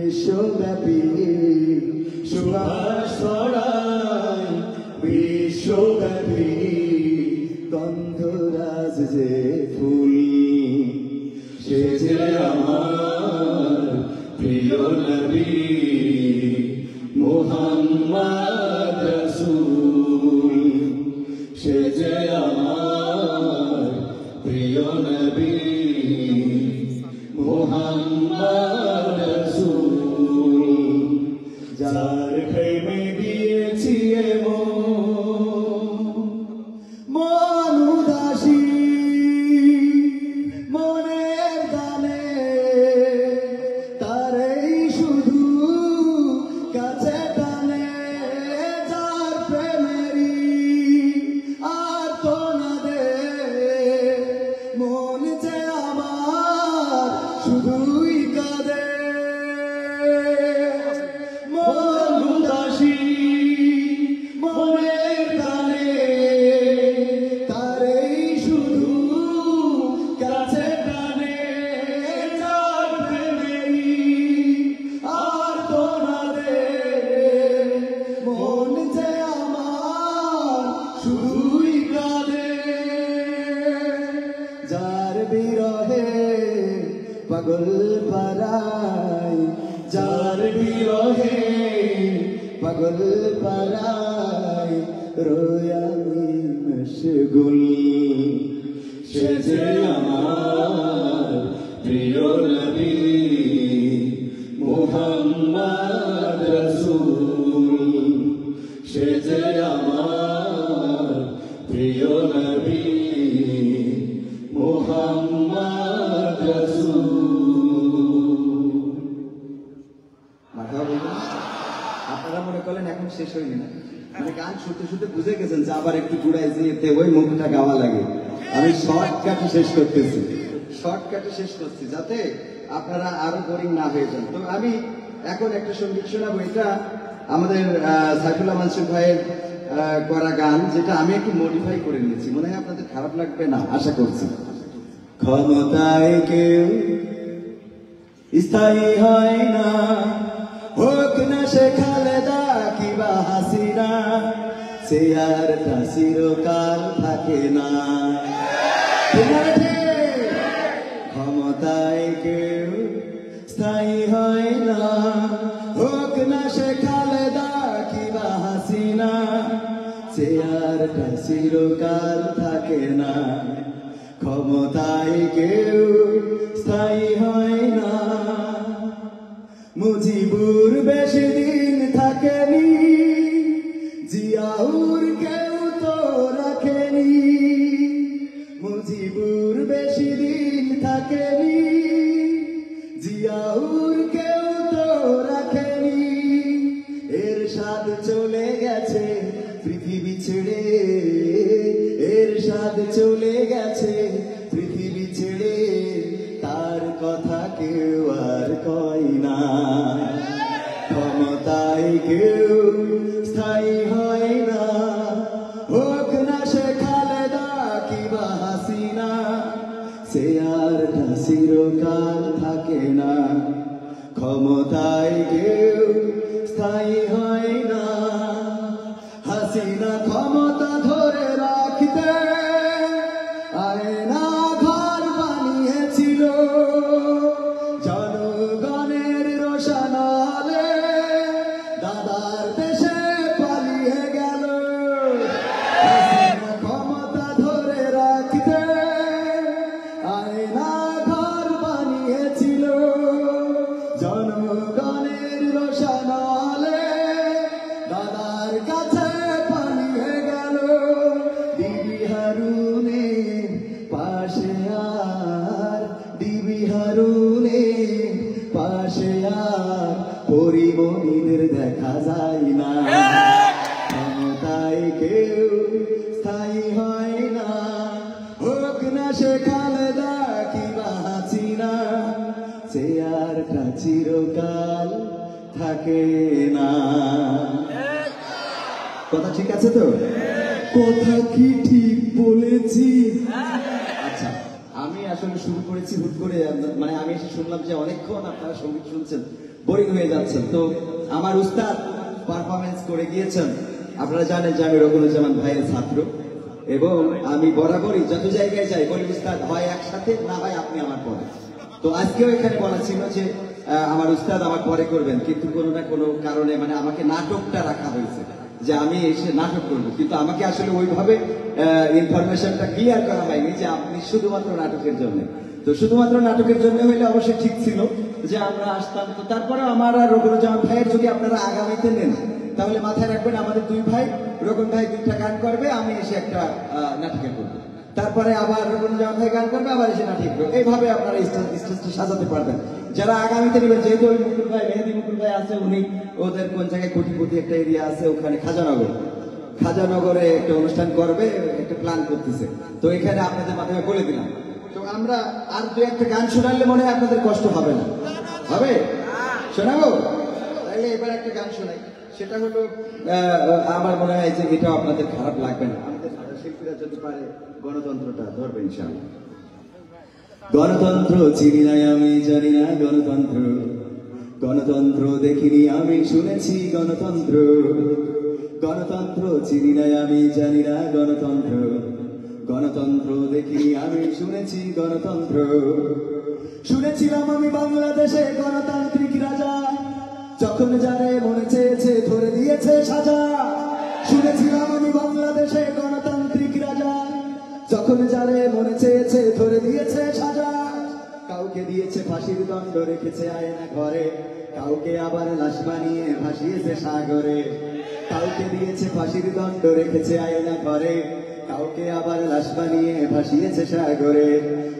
বিশ্বব্যাপী সুবাস ছড়ায় বিশ্বব্যাপী গন্ধরাজ যে ফুল সে যে আমার প্রিয় নবী মুহাম্মদ রাসূল সে যে আমার প্রিয় নবী মুহাম্মদ রাসূল যার প্রেমে দিয়েছি মন উদাসী মনের গানে তারেই শুধু কাছে টানে যার প্রেমেরই আর তো না দে মন যে আমার শুধুই কাঁদে মন উদাসী মনের গানে তারেই শুধু কাছে টানে যার প্রেমেরই আর তো না দে মন যে আমার শুধুই কাঁদে যার বিরহে পাগল পারায় যার বিরহে পাগল পারায় রোয়ামি মশগুল সে যে আমার প্রিয় নবী মুহাম্মদ রাসূল সে যে আমার প্রিয় নবী মুহাম্মদ রাসূল আপনারা মনে করলেন এখন শেষ হয়নি না মানে গান শুনতে শুনতে বুঝে গেছেন যে আবার একটু ঘুরাই যেতে ওই মুখটা গাওয়া লাগে আমি শর্টকাটে শেষ করতেছি শর্টকাটে শেষ করছি যাতে আপনারা আরো বোরিং না হয়ে যান তো আমি এখন একটা সঙ্গীত শোনাবো এটা আমাদের সাইফুল্লাহ মানসুর ভাইয়ের করা গান যেটা আমি একটু মডিফাই করে নিয়েছি মনে হয় আপনাদের খারাপ লাগবে না আশা করছি ক্ষমতায় কেউ স্থায়ী হয় না হোক না সে খালেদা কিবা হাসিনা সে আর চিরকাল থাকে না ক্ষমতায় কেউ স্থায়ী হয় না হোক না সে খালেদা কিবা হাসিনা সে আর চিরকাল থাকে না ক্ষমতায় কেউ স্থায়ী হয় না মুজিবুর বেশি দিন থাকেনি জিয়াউর কেউ তো রাখেনি মুজিবুর বেশি দিন থাকেনি জিয়াউর কেউ তো রাখেনি এরশাদ চলে গেছে পৃথিবী ছেড়ে এরশাদ চলে গেছে পৃথিবী ছেড়ে তার কথা কেউ আর কয় না ক্ষমতায় কেউ স্থায়ী হয় না হোক না সে খালেদা কিবা হাসিনা সে আর চিরকাল থাকে না ক্ষমতায় কেউ স্থায়ী হয় না হাসিনা ক্ষমতা ধরে রাখতে আয়না ঘর বানিয়েছিল জনগণের রোশনালে দাদার দেশে পালিয়ে গেল হাসিনা ক্ষমতা ধরে রাখতে আয়না ঘর বানিয়েছিল জনগণের রোশনালে দাদার কাছে পালিয়ে গেল ডিবি হারুনের পাশে আর ডিবি হারুনের পাশে আর পরিমণিদের দেখা যায় না ক্ষমতায় কেউ স্থায়ী হয় না হোক না সে খালেদা কিবা হাসিনা সে আর চিরকাল থাকে না কথা ঠিক আছে তো কথা কি ঠিক বলেছি আচ্ছা আমি আসলে শুরু করেছি হুট করে মানে আমি এসে শুনলাম যে অনেকক্ষণ আপনারা সঙ্গীত শুনছেন বোরিং হয়ে যাচ্ছেন। তো আমার উস্তাদ পারফরমেন্স করে গিয়েছেন। আপনারা জানেন যে আমি রকুনুজ্জামান ভাইয়ের ছাত্র, এবং আমি বরাবরই যত জায়গায় যাই বলি উস্তাদ হয় একসাথে, না হয় আপনি আমার পরে। তো আজকেও এখানে বলা ছিল যে আমার উস্তাদ আমার পরে করবেন, কিন্তু কোনো না কোনো কারণে মানে আমাকে নাটকটা রাখা হয়েছে যে আমি এসে নাটক করবো, কিন্তু আমাকে আসলে ওইভাবে ইনফরমেশনটা ক্লিয়ার করা হয়নি যে আপনি শুধুমাত্র নাটকের জন্য। তো শুধুমাত্র নাটকের জন্য হইলে অবশ্যই ঠিক ছিল যে আমরা আসতাম। তো তারপরে আমার আর রকুনুজ্জামান ভাইয়ের যদি আপনারা আগামীতে নেন, তাহলে মাথায় রাখবেন আমাদের দুই ভাই, রকুন ভাই দুইটা গান করবে, আমি এসে একটা নাটকে করবো, তারপরে আবার রকুনুজ্জামান ভাই গান করবে, আবার এসে নাটক করবে। এইভাবে আপনারা স্টেজটা সাজাতে পারবেন। যারা আগামীতে নেবেন, যেহেতু ওই মুকুল ভাই, মেহেদি মুকুল ভাই আছে, উনি ওদের কোন জায়গায় কোটিপতি একটা এরিয়া আছে ওখানে খাজানগরে একটা অনুষ্ঠান করবে, একটা প্ল্যান করতেছে। তো এখানে আপনাদের মাধ্যমে বলে দিলাম। তো আমরা আর দু একটা গান শোনালে মনে হয় আপনাদের কষ্ট হবে না, হবে? শোনাবো? তাহলে এবার একটা গান শোনাই, সেটা হলো আমার মনে হয় যে এটাও আপনাদের খারাপ লাগবে না। আমাদের শিল্পীরা যদি পারে গণতন্ত্রটা ধরবে ইনশাআল্লাহ। গণতন্ত্র চিনি নাই আমি, জানি না গণতন্ত্র, গণতন্ত্র দেখিনি আমি, শুনেছি গণতন্ত্র। গণতন্ত্র চিনি নাই আমি, জানি না গণতন্ত্র, গণতন্ত্র দেখিনি আমি, শুনেছি গণতন্ত্র। শুনেছিলাম আমি বাংলাদেশে গণতান্ত্রিক রাজা, যখন যারে মনে চেয়েছে ধরে দিয়েছে সাজা। শুনেছিলাম আমি বাংলাদেশে গণতান্ত্রিক রাজা, যখন যারে মনে চেয়েছে ধরে দিয়েছে সাজা। কাউকে দিয়েছে ফাঁসির দণ্ড, রেখেছে আয়না ঘরে, কাউকে আবার লাশ বানিয়ে ভাসিয়েছে সাগরে। কাউকে দিয়েছে ফাঁসির দণ্ড, রেখেছে আয়না ঘরে, কাউকে আবার লাশ বানিয়ে ভাসিয়েছে সাগরে।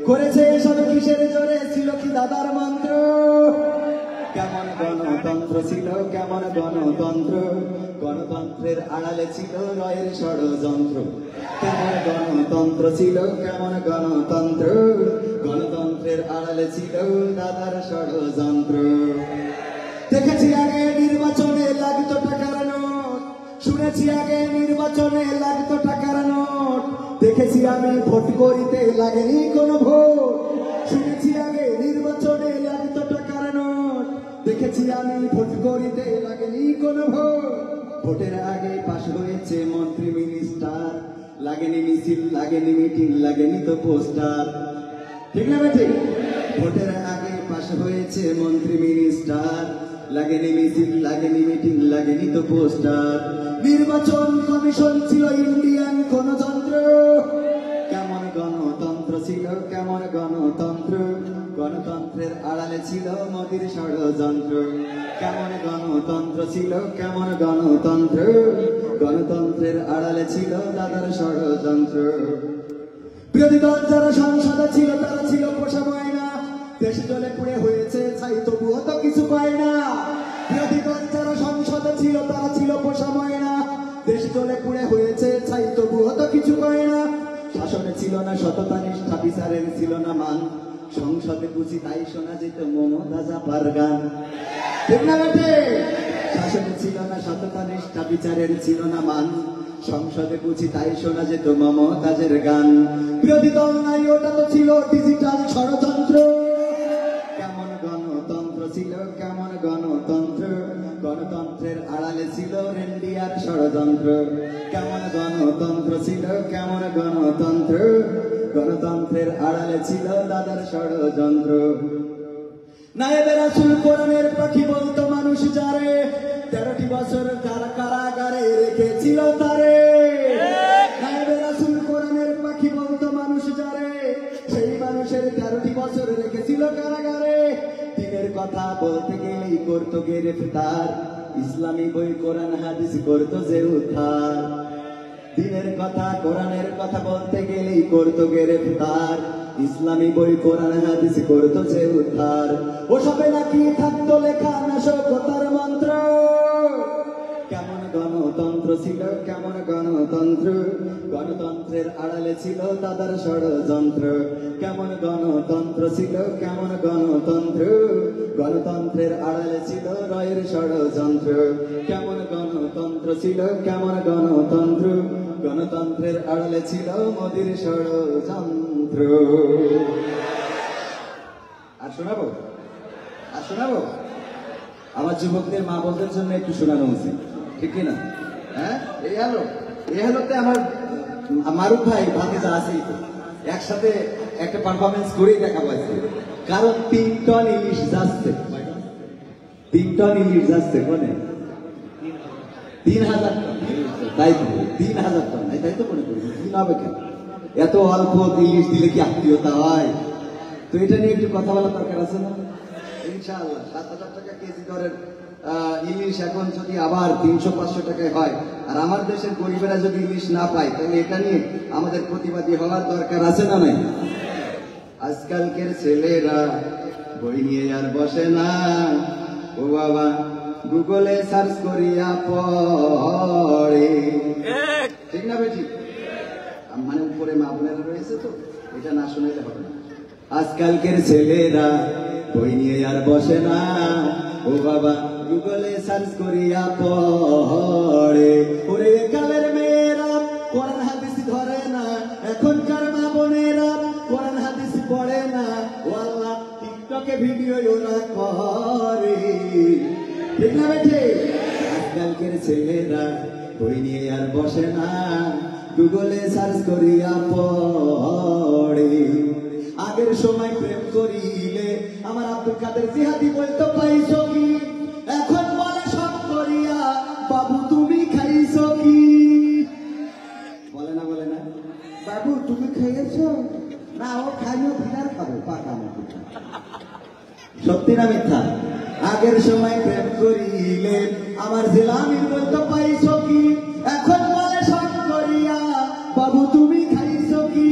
করেছে এসব কিসের জোরে, ছিল কি দাদার মন্ত্র? কেমন গণতন্ত্র ছিল, কেমন গণতন্ত্র, গণতন্ত্রের আড়ালে ছিল রয়ের ষড়যন্ত্র। কেমন গণতন্ত্র ছিল, কেমন গণতন্ত্র, গণতন্ত্রের আড়ালে ছিল দাদার ষড়যন্ত্র। দেখেছি আগে নির্বাচনে লাগতো টাকার নোট, শুনেছি আগে নির্বাচনে লাগতো টাকার নোট, দেখেছি আমি ভোট করিতে লাগেনি কোনো ভোট। শুনেছি আগে নির্বাচনে লাগতো টাকার নোট, দেখেছি আমি ভোট করিতে লাগেনি কোনো ভোট। ভোটের আগে পাশ হয়েছে মন্ত্রী মিনিস্টার, লাগেনি মিছিল, লাগেনি মিটিং, লাগেনি তো পোস্টার। ঠিক না বেটি? ভোটের আগে পাশ হয়েছে মন্ত্রী মিনিস্টার, লাগেনি মিছিল, লাগেনি মিটিং, লাগেনি তো পোস্টার। নির্বাচন কমিশন ছিল ইন্ডিয়ান গণতন্ত্র। কেমন গণতন্ত্র ছিল, কেমন গণতন্ত্র, গণতন্ত্রের আড়ালে ছিল মোদির ষড়যন্ত্র। কেমন গণতন্ত্র ছিল, কেমন গণতন্ত্র, গণতন্ত্রের আড়ালে ছিল দাদার ষড়যন্ত্র। বিরোধী দল যারা সংসদে ছিল তারা ছিল পোষা ময়না, দেশ জলে পুড়ে হয়েছে ছাই, তবুও তো কিছু পায় না। বিরোধী দল যারা সংসদে ছিল তারা ছিল পোষা ময়না, দেশ জলে পুড়ে হয়েছে ছাই, তবুও তো কিছু পায় না। শাসনে ছিল না সততা নিষ্ঠা, বিচারের ছিল না মান, সংসদে বুঝি তাই শোনা যেত মমতা জাপার গান। ঠিক না বেটে? শাসনে ছিল না সততা নিষ্ঠা, বিচারের ছিল না মান, সংসদে বুঝি তাই শোনা যেত মমতাজের গান। বিরোধী দল নাই, ওটা তো ছিল ডিজিটাল ষড়যন্ত্র। কেমন গণতন্ত্র ছিল, কেমন গণতন্ত্র, গণতন্ত্রের আড়ালে ছিল ইন্ডিয়ার ষড়যন্ত্র। কেমন গণতন্ত্র ছিল, কেমন গণতন্ত্র, গণতন্ত্রের আড়ালে ছিল দাদার ষড়যন্ত্র। নায়েবে রাসূল কোরআনের পাখি বলতো মানুষ যারে, 13টি বছর কারাগারে রেখেছিল তারে। নায়েবে রাসূল কোরআনের পাখি বলতো মানুষ যারে, সেই মানুষের 13টি বছর রেখেছিল কারাগারে। দিনের কথা বলতে গেলেই করতো গ্রেফতার, ইসলামী বই কোরআন হাদিস করতো যে উদ্ধার। দিনের কথা কোরআনের কথা বলতে গেলেই করতো গ্রেফতার, ইসলামী বই কোরআন হাদিস করতো যে উদ্ধার। ওসবে নাকি থাকতো লেখা নাশকতার মন্ত্র। কেমন গণতন্ত্র ছিল, কেমন গণতন্ত্র, গণতন্ত্রের আড়ালে ছিল দাদার ষড়যন্ত্র। কেমন গণতন্ত্র ছিল, কেমন গণতন্ত্র, গণতন্ত্রের আড়ালে ছিল রয়ের ষড়যন্ত্র। কেমন গণতন্ত্র ছিল, কেমন গণতন্ত্র, গণতন্ত্রের আড়ালে ছিল মোদির ষড়যন্ত্র। আর শোনাবো, আর শোনাবো। আমার যুবকদের মা বোনদের জন্য একটু শোনানো উচিত, ঠিক কিনা? হ্যাঁ, এই হলোতে আমার মারুফ ভাই ভাতিজা আছেই তো, একসাথে একটা পারফরমেন্স করেই দেখা পাচ্ছে। কারণ 3 টন ইলিশ যাচ্ছে, 3 টন ইলিশ যাচ্ছে, কোনে 3000 টন, তাই তো 3000 টন, তাই তো মনে করি কি হবে কেন? এত অল্প ইলিশ দিলে কি আত্মীয়তা হয়? তো এটা নিয়ে একটু কথা বলার দরকার আছে না? ইনশাআল্লাহ 7000 টাকা কেজি দরের ইলিশ এখন যদি আবার 300-500 টাকায় হয়, আর আমার দেশের গরিবেরা যদি ইলিশ না পায়, তাহলে এটা নিয়ে আমাদের প্রতিবাদী হওয়ার দরকার আছে না নাই? আজকালকের ছেলেরা বই নিয়ে আর বসে না, ও বাবা গুগলে সার্চ করিয়া পড়ে, ঠিক না বেটি? মানে উপরে মা বোনেরা রয়েছে তো, এটা না শোনাইলে হবে না। আজকালকের ছেলেরা বই নিয়ে আর বসে না, ও বাবা গুগলে সার্চ করিয়া পড়ে। ওরে কালের মেয়েরা কোরআন হাদিস ধরে না, এখনকার মা বোনেরা কোরআন হাদিস পড়ে না, ও আল্লাহ টিকটকে ভিডিও ওরা করে, ঠিক না বেঠে? আজকালকের ছেলেরা বই নিয়ে আর বসে না, গুগলে সার্চ করিয়া পড়ে। আগের সময় প্রেম করিলে আমার আব্দুল কাদের জিহাদি বলতো পাইছো কি, এখন বলে সব করিয়া বাবু তুমি খাইছো কি? বলে না বাবু তুমি খাইয়েছো না? ও খাইও ফিরার খাবো পাকা মতো। সত্যি না মিথ্যা? আগের সময় প্রেম করিলে আমার জিলামি বলতো পাইছো কি, এখন বলে সব করিয়া বাবু তুমি খাইছো কি?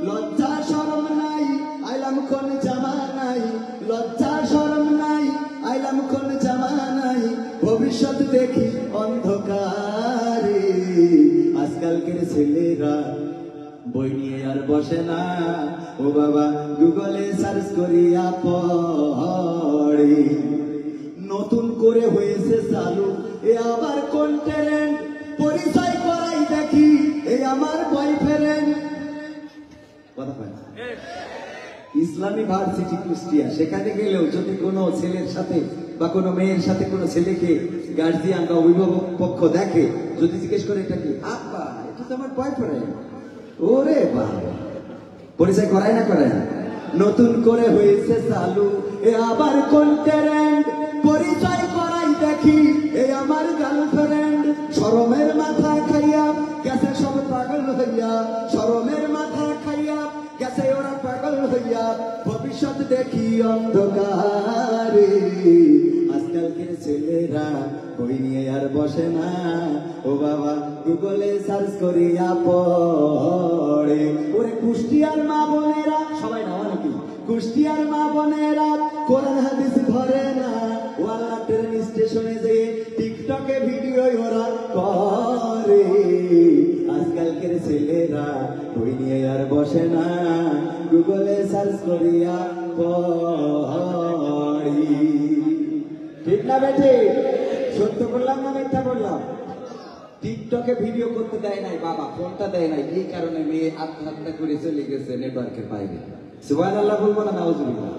লজ্জা শরম নাই আইলাম কোন জামানাই, লজ্জা শরম নাই আইলাম কোন জামানাই, ভবিষ্যৎ দেখি অন্ধকারে। আজকালকের ছেলেরা বই নিয়ে আর বসে না, ও বাবা গুগলে সার্চ করিয়া পড়ে। নতুন করে হয়েছে চালু এ আবার কোন ট্রেন্ড, পরিচয় করাই দেখি এ আমার বয়ফ্রেন্ড। কথা পায় ইসলামী ভার্সিটি কুষ্টিয়া, সেখানে গেলেও যদি কোনো ছেলের সাথে বা কোনো মেয়ের সাথে কোনো ছেলেকে গার্জিয়ান বা অভিভাবক পক্ষ দেখে, যদি জিজ্ঞেস করে এটা কি, আব্বা এটা তো আমার বয়ফ্রেন্ড, ওরে বাবা, পরিচয় করায় না করায় না? নতুন করে হয়েছে চালু এ আবার কোন ট্রেন্ড, পরিচয় করাই দেখি এ আমার গার্লফ্রেন্ড। শরমের মাথা খাইয়া গেছে সব পাগল হইয়া, শরমের মাথা খাইয়া গেছে ওরা পাগল হইয়া, ভবিষ্যৎ দেখি অন্ধকারে। আজকালকের ছেলেরা বই নিয়ে আর বসে না, ও বাবা গুগলে সার্চ করিয়া পড়ে। ওরে কুষ্টিয়ার মা বোনেরা, সবাই না নাকি, কুষ্টিয়ার মা বোনেরা কোরআন হাদিস ধরে না, ও আল্লাহ ট্রেন স্টেশনে যে টিকটকে ভিডিও ওরা করে। আজকালকের ছেলেরা বই নিয়ে আর বসে না, গুগলে সার্চ করিয়া পড়ে, ঠিক না বেঠে? সত্য বললাম না মিথ্যা বললাম? টিকটকে ভিডিও করতে দেয় নাই বাবা, ফোনটা দেয় নাই, এই কারণে মেয়ে আত্মহত্যা করে চলে গেছে নেটওয়ার্কের বাইরে। সুবহানাল্লাহ বলবো না নাউজুবিল্লাহ?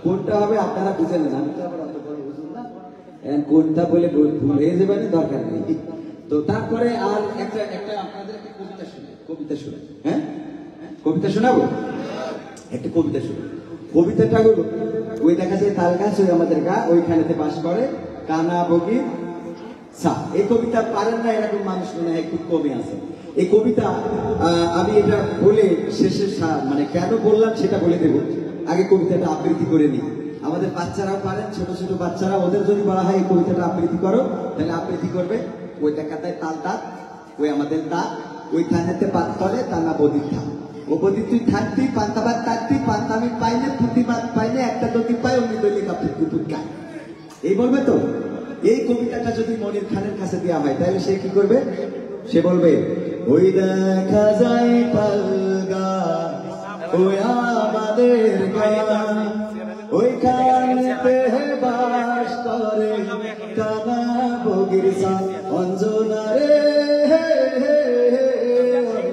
কোনটা হবে আপনারা বুঝে নেন, আমি তো আবার অত বড় বুঝুন না, কোনটা বলে ভুল হয়ে যাবে না, দরকার নেই। তো তারপরে আর একটা আপনাদের একটা কবিতা শুনে, হ্যাঁ কবিতা শোনাবো, একটা কবিতা শুনে। কবিতাটা হলো, ওই দেখা যায় তাল গাছ ওই আমাদের গা ওইখানেতে বাস করে কানা বগির সা। এই কবিতা পারেন না এরকম মানুষ মনে হয় খুব কমই আছে। এই কবিতা আমি এটা বলে শেষে মানে কেন বললাম সেটা বলে দেব, আগে কবিতাটা আবৃত্তি করে নিই। আমাদের বাচ্চারাও পারেন, ছোট ছোট বাচ্চারা, ওদের যদি বলা হয় এই কবিতাটা আবৃত্তি করো, তাহলে আবৃত্তি করবে। ওই দেখাটায় তাল দাঁত, ওই আমাদের দাঁত, ওই থানেতে পাত তলে টানা বদির থান, ও বদি তুই থাকতি পান্তাবাদ থাকতি, পান্তামি পাইলে পুঁতিবাদ পাইলে একটা দতি পাই, অমনি দলি কাপড় কুপুর গায়, এই বলবে তো। এই কবিতাটা যদি মনির খানের কাছে দেওয়া হয়, তাহলে সে কি করবে? সে বলবে, ওই দেখা যায় পালগা ওই আমাদের গান, ওই কানেতে বাস করে কানা বগির সান, অঞ্জনা রে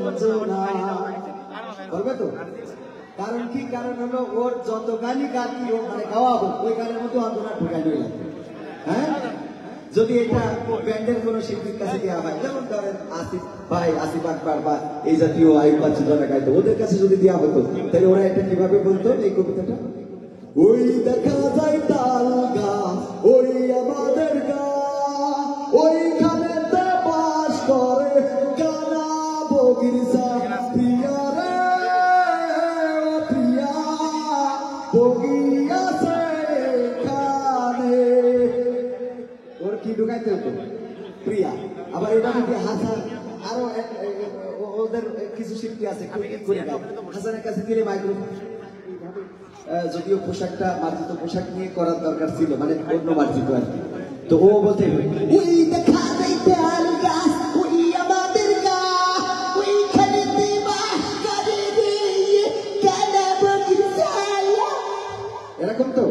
অঞ্জনা, বলবে তো? কারণ কি? কারণ হলো ওর যত গানই গাতি ও মানে গাওয়াবো, ওই গানের মধ্যে অঞ্জনা ঢুকাই নিয়ে লাগবে। হ্যাঁ, যদি এটা ব্যান্ডের কোনো শিল্পীর কাছে দেওয়া হয়, যেমন ধরেন আসিফ ভাই, আসিফ আকবর বা এই জাতীয় আয়ুব বাচ্চু যারা গাইতো, ওদের কাছে যদি দেওয়া হতো, তাহলে ওরা এটা কিভাবে বলতো এই কবিতাটা? ওই দেখা যায় তাল গাছ, ওই আমাদের গা, ওইখানে বাস করে কানা বগির প্রিয়া রে প্রিয়া বগি আছে কানে। ওর কি ঢুকাইতে হতো? প্রিয়া। আবার এটা যদি হাসান, আরো ওদের কিছু শিল্পী আছে হাসানের কাছে দিলে মাইক্রোফোন, যদিও পোশাকটা মার্জিত পোশাক নিয়ে করার দরকার ছিল, মানে অন্য মার্জিত আর কি। তো ও বলতে ওই দেখা যাইতে আল গাছ, ওই আমাদের গা, ওইখানে বাস করে কানা বগির ছায়া। এরকম তো।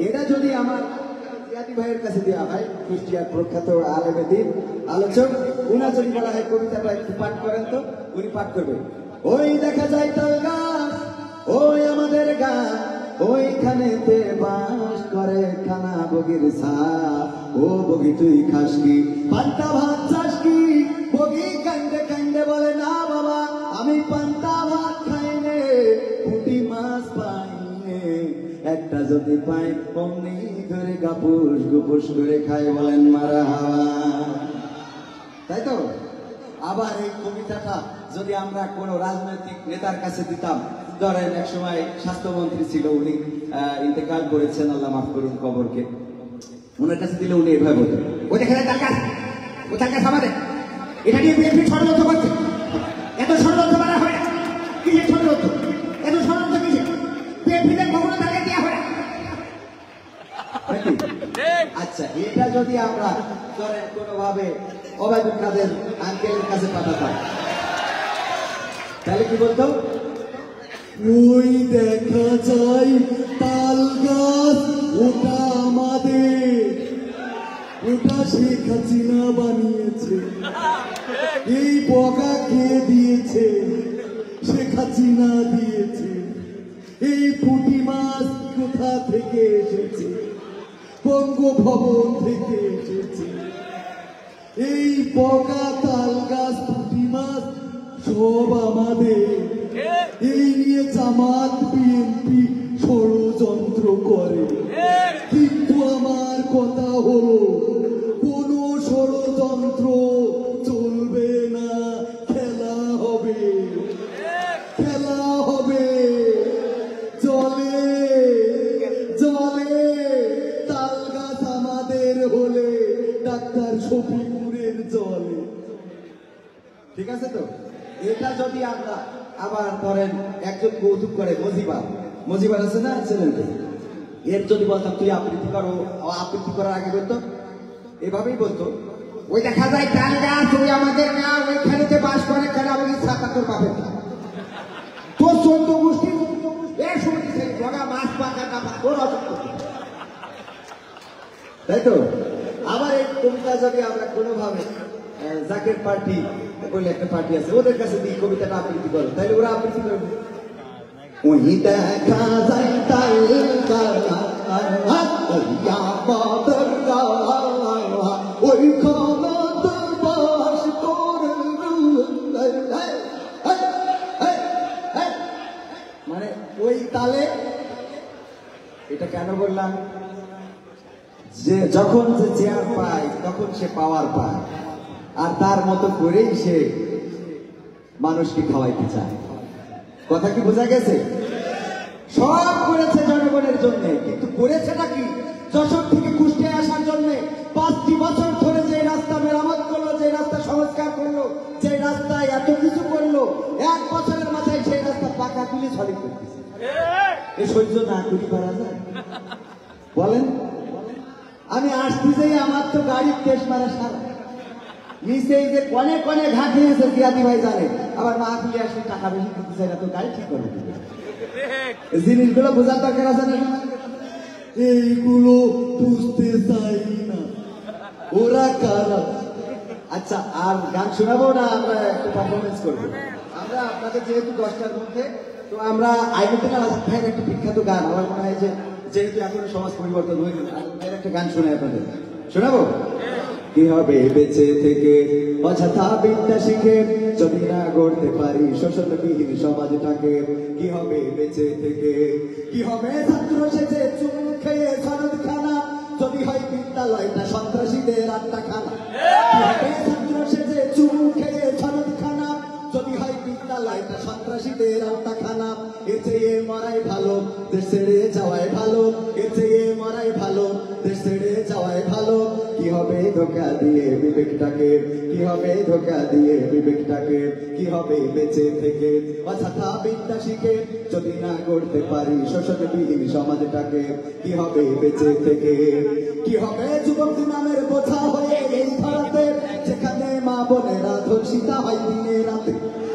এটা যদি আমার জিয়াদি ভাইয়ের কাছে দেওয়া হয়, কুষ্টিয়ার প্রখ্যাত আলেমে দ্বীন আলোচক, উনা যদি বলা হয় কবিতাটা একটু পাঠ করেন, তো উনি পাঠ করবেন। ওই দেখা যায় তাল গাছ, ওই আমাদের গা, ওইখানেতে বাস করে কানা বগির ছা। ও বগি তুই খাস কি, পান্তা ভাত চাস কি? বগি কান্দে কান্দে বলে না বাবা, আমি পান্তা ভাত খাই নে, পুঁটি মাছ পাই নে, একটা যদি পাই অমনি ধরে গাপুস গুপুস করে খাই, বলেন মারা হাওয়া। তাই তো? আবার এই কবিতাটা যদি আমরা কোন রাজনৈতিক নেতার কাছে দিতাম, ধরেন এক সময় স্বাস্থ্যমন্ত্রী ছিল, উনি ইন্তেকাল করেছেন, আল্লাহ মাফ করুন কবরকে, ওনার কাছে দিলে উনি এভাবে বলতেন, ওই দেখে তার কাজ, ও তার কাজ আমাদের এটা নিয়ে বিএনপি ষড়যন্ত্র করছে, এত ষড়যন্ত্র মারা হয় না, কিসের ষড়যন্ত্র, এত ষড়যন্ত্র কিসের, বিএনপিতে কখনো তাকে দেওয়া হয় না। আচ্ছা, এটা যদি আমরা ধরেন কোনোভাবে ওবায়দুল কাদের আঙ্কেলের কাছে পাঠাতাম, তাহলে কি বলতো? ওই দেখা যায় তাল গাছ, ওটা আমাদের, ওটা শেখ হাসিনা বানিয়েছে, এই বগা খেয়ে দিয়েছে, শেখ হাসিনা দিয়েছে, এই পুঁটি মাছ কোথা থেকে এসেছে? বঙ্গভবন থেকে এসেছে। এই বগা তাল গাছ পুঁটি মাছ সব আমাদের। এই নিয়ে জামাত বিএনপি ষড়যন্ত্র করে, কিন্তু আমার কথা হলো কোন ষড়যন্ত্র চলবে না, খেলা হবে, খেলা হবে, জলে জলে তাল গাছ আমাদের হলে ডাক্তার শফিকুরের জলে। ঠিক আছে তো? এটা যদি আমরা আবার ধরেন একজন কৌতুক করে, মজিবার আছে না চ্যানেলটা, এর যদি বলতাম তুই আবৃত্তি করো, আবৃত্তি করার আগে বলতো এভাবেই বলতো, ওই দেখা যায় তাল গাছ, ওই আমাদের গা, ওইখানেতে বাস করে কানা বগির ছাতা, তোর বাপের না, তোর 14 গোষ্ঠী এর সময় জগা মাছ পাকা না তোর অসুস্থ। তাই তো? আবার এই কবিতা যদি আমরা কোনোভাবে জাকের পার্টি বলে একটা পার্টি আছে, ওদের কাছে দিই কবিতাটা আবৃত্তি করো, তাহলে ওরা আবৃত্তি করবে। ওই দেখা যায় তাল ওই মানে ওই তালে। এটা কেন বললাম? যে যখন যে চেয়ার পায় তখন সে পাওয়ার পায়, আর তার মতো করেই সে মানুষকে খাওয়াইতে চায়। কথা কি বোঝা গেছে? সব করেছে জনগণের জন্য, কিন্তু করেছে নাকি যশোর থেকে কুষ্টিয়ায় আসার জন্য 5টি বছর ধরে যে রাস্তা মেরামত করলো, যে রাস্তা সংস্কার করলো, যে রাস্তায় এত কিছু করলো, 1 বছরের মাথায় সেই রাস্তা পাকা তুলে সলিড করতেছে। এ সহ্য না করি পারা যায়? বলেন। আমি আসতে যাই, আমার তো গাড়ির তেজ মারা সারা নিচে যে কনে কনে ঘাট দিয়েছে, জিয়াদি ভাই জানে। আবার মাহফিলে আসলে টাকা বেশি দিতে চাই না, তো গাড়ি ঠিক করে দিবে। জিনিসগুলো বোঝার দরকার আছে না? এইগুলো বুঝতে চাই না ওরা কারা। আচ্ছা, আর গান শোনাবো না আমরা একটু পারফরমেন্স করবো? আমরা আপনাদের যেহেতু 10টার মধ্যে, তো আমরা আইনুদ্দিন আজাদ ভাইয়ের একটা বিখ্যাত গান, আমার মনে হয় যে যেহেতু এখন সমাজ পরিবর্তন হয়নি, একটা গান শোনাই আপনাদের। শোনাবো? কি হবে বেঁচে থেকে অযথা বিদ্যা শিখে যদি না গড়তে পারি শোষণবিহীন সমাজটাকে কি হবে বেঁচে থেকে কি হবে ছাত্র সেজে চুন খেয়ে সনদ খানা যদি হয় বিদ্যালয়টা সন্ত্রাসীদের আড্ডাখানা কি হবে ছাত্র সেজে চুন খেয়ে সনদ খানা যদি হয় বিদ্যালয়টা সন্ত্রাসীদের আড্ডাখানা এর চেয়ে মরাই ভালো দেশ ছেড়ে যাওয়াই ভালো এর চেয়ে মরাই ভালো দেশ ছেড়ে যাওয়াই ভালো কি হবে ধোঁকা দিয়ে বিবেকটাকে কি হবে ধোঁকা দিয়ে বিবেকটাকে কি হবে বেঁচে থেকে অযথা বিদ্যা শিখে যদি না গড়তে পারি শোষণবিহীন সমাজটাকে কি হবে বেঁচে থেকে কি হবে যুবক নামের বোঝা হয়ে এই ধরাতে যেখানে মা বোনেরা ধর্ষিতা হয় দিনে রাতে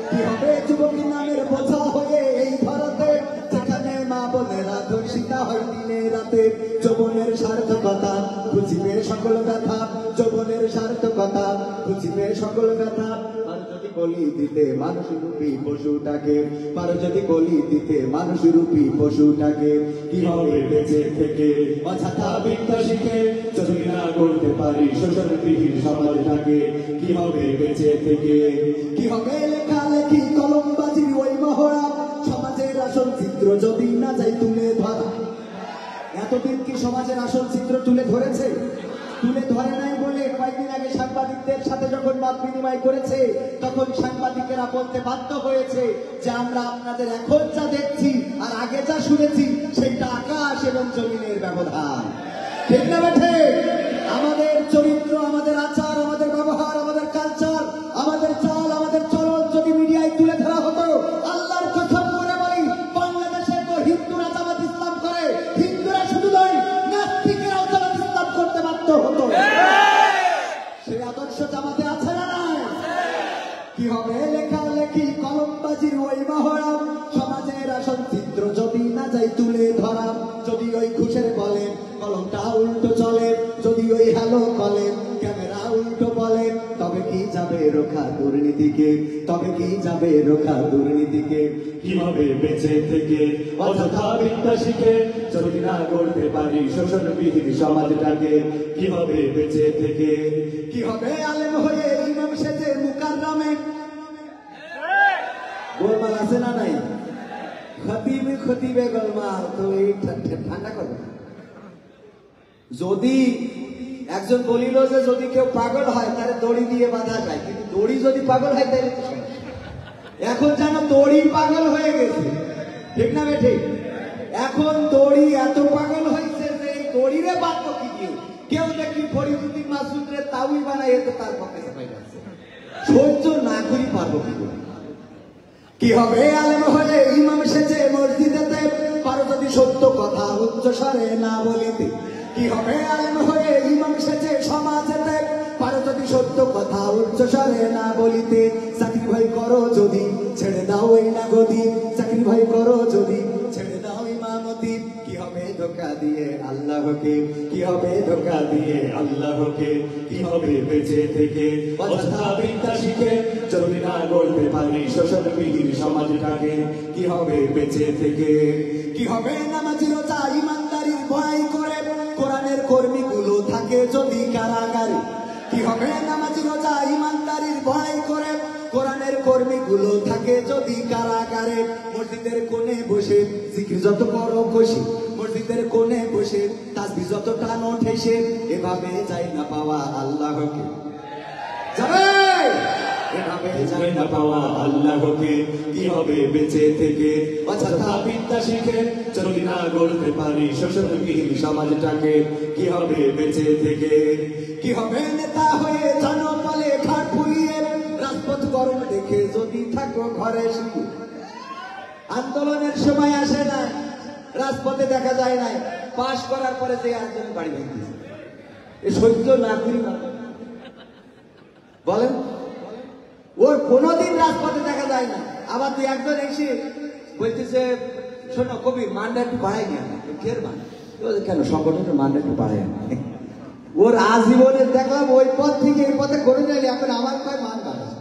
কি হবে যুবক নামের বোঝা হয়ে এই ধরাতে যেখানে মা বোনেরা ধর্ষিতা হয় দিনে রাতে যৌবনের সার্থকতা বুঝিবে সকল ব্যথা যৌবনের সার্থকতা বুঝিবে সকল ব্যথা আর যদি বলি দিতে মানুষ রূপী পশুটাকে পারো যদি বলি দিতে মানুষ রূপী পশুটাকে কি হবে বেঁচে থেকে অযথা বিদ্যা শিখে যদি না করতে পারি শোষণবিহীন সমাজটাকে কি হবে বেঁচে থেকে কি হবে লেখালেখি কলমবাজির ওই মহড়া সমাজের আসল চিত্র যদি না যাই তুলে ধরা এতদিন কি সমাজের আসল চিত্র তুলে ধরেছে তুলে ধরে নাই বলে কয়েকদিন আগে সাংবাদিকদের সাথে যখন মত বিনিময় করেছে তখন সাংবাদিকেরা বলতে বাধ্য হয়েছে যে আমরা আপনাদের এখন যা দেখছি আর আগে যা শুনেছি সেটা আকাশ এবং জমিনের ব্যবধান ঠিক না বেঠে আমাদের চরিত্র আমাদের আচার আমাদের ব্যবহার আমাদের কালচার আমাদের চাল আমাদের চলন যদি মিডিয়ায় তুলে ধরা হতো আল্লাহর কথা মনে বলি বাংলাদেশে তো হিন্দুরা জামাত ইসলাম করে হিন্দুরা শুধু নয় নাস্তিকেরাও জামাত ইসলাম করতে বাধ্য হতো সেই আদর্শ জামাতে আছে না কি হবে লেখালেখি কলমবাজির ওই মহড়া সমাজের আসল চিত্র যদি না যাই তুলে ধরা যদি ওই ঘুষের বলে কলমটা উল্টো চলে যদি ওই হ্যালো বলে ক্যামেরা উল্টো বলে তবে কি যাবে রোখা দুর্নীতিকে তবে কি যাবে রোখা দুর্নীতিকে কিভাবে বেঁচে থেকে অযথা বিদ্যা শিখে যদি না করতে পারি শোষণবিহীন সমাজটাকে কিভাবে বেঁচে থেকে কি হবে আলেম হয়ে ইমাম সেজে মুকাররমে গোলমাল আছে না নাই খতিবে গোলমাল তো এই ঠান্ডা করবে যদি একজন বলিল যে যদি কেউ পাগল হয় তাহলে দড়ি দিয়ে বাঁধা যায় কিন্তু দড়ি যদি পাগল হয় তাহলে এখন যেন দড়ি পাগল হয়ে গেছে ঠিক না বেঠিক এখন দড়ি এত পাগল হয়েছে যে এই দড়িরে বাঁধব কি দিয়ে কেউ দেখি ফরিদুদ্দিন মাসুদরে তাউই বানাই এতে তার পক্ষে চাপাই যাচ্ছে সহ্য না করি পারবো কি করে কি হবে আলেম হলে ইমাম সেজে মসজিদেতে পারো যদি সত্য কথা উচ্চ স্বরে না বলিতে কি হবে আলেম হয়ে ইমাম সেজে সমাজেতে পারো যদি সত্য কথা উচ্চ স্বরে না বলিতে চাকরি ভাই করো যদি ছেড়ে দাও এই না গদি চাকরি ভাই করো যদি ছেড়ে দাও ইমামতি কি হবে ধোঁকা দিয়ে আল্লাহকে কি হবে ধোঁকা দিয়ে আল্লাহকে কি হবে বেঁচে থেকে অযথা বিদ্যা শিখে যদি না গড়তে পারি শোষণবিহীন সমাজটাকে কি হবে বেঁচে থেকে কি হবে নামাজি রোজা ইমানদারির ভয় করে কোরআনের কর্মীগুলো থাকে যদি কারাগারে কি হবে নামাজি রোজা ইমানদারির ভয় করে কোরআনের কর্মীগুলো থাকে যদি কারাগারে মসজিদের কোণে বসে জিকির যত করো খুশি মসজিদের কোণে বসে তাসবিহ যত টানো ঠেসে এভাবে যাই না পাওয়া আল্লাহকে যাবে এভাবে যাই না পাওয়া আল্লাহকে কি হবে বেঁচে থেকে অযথা বিদ্যা শিখে যদি না গড়তে পারি শোষণবিহীন সমাজটাকে কি হবে বেঁচে থেকে কি হবে নেতা হয়ে জনবলে ঘাট ফুলিয়ে রাজপথ গরম দেখে যদি থাকো ঘরে শুয়ে আন্দোলনের সময় আসে না রাজপথে দেখা যায় নাই পাশ করার পরে যে একজন বাড়ি ভেঙেছে এ সহ্য না করি বলেন ওর কোনোদিন রাজপথে দেখা যায় না আবার তুই একজন এসে বলতেছে শোনো কবি মানটা একটু বাড়াই নিয়ে ফের মান কেন সংগঠনের মানটা একটু বাড়াই ওর আজীবনে দেখলাম ওই পথ থেকে এই পথে করে যাই এখন আমার কয় মান বাড়ায়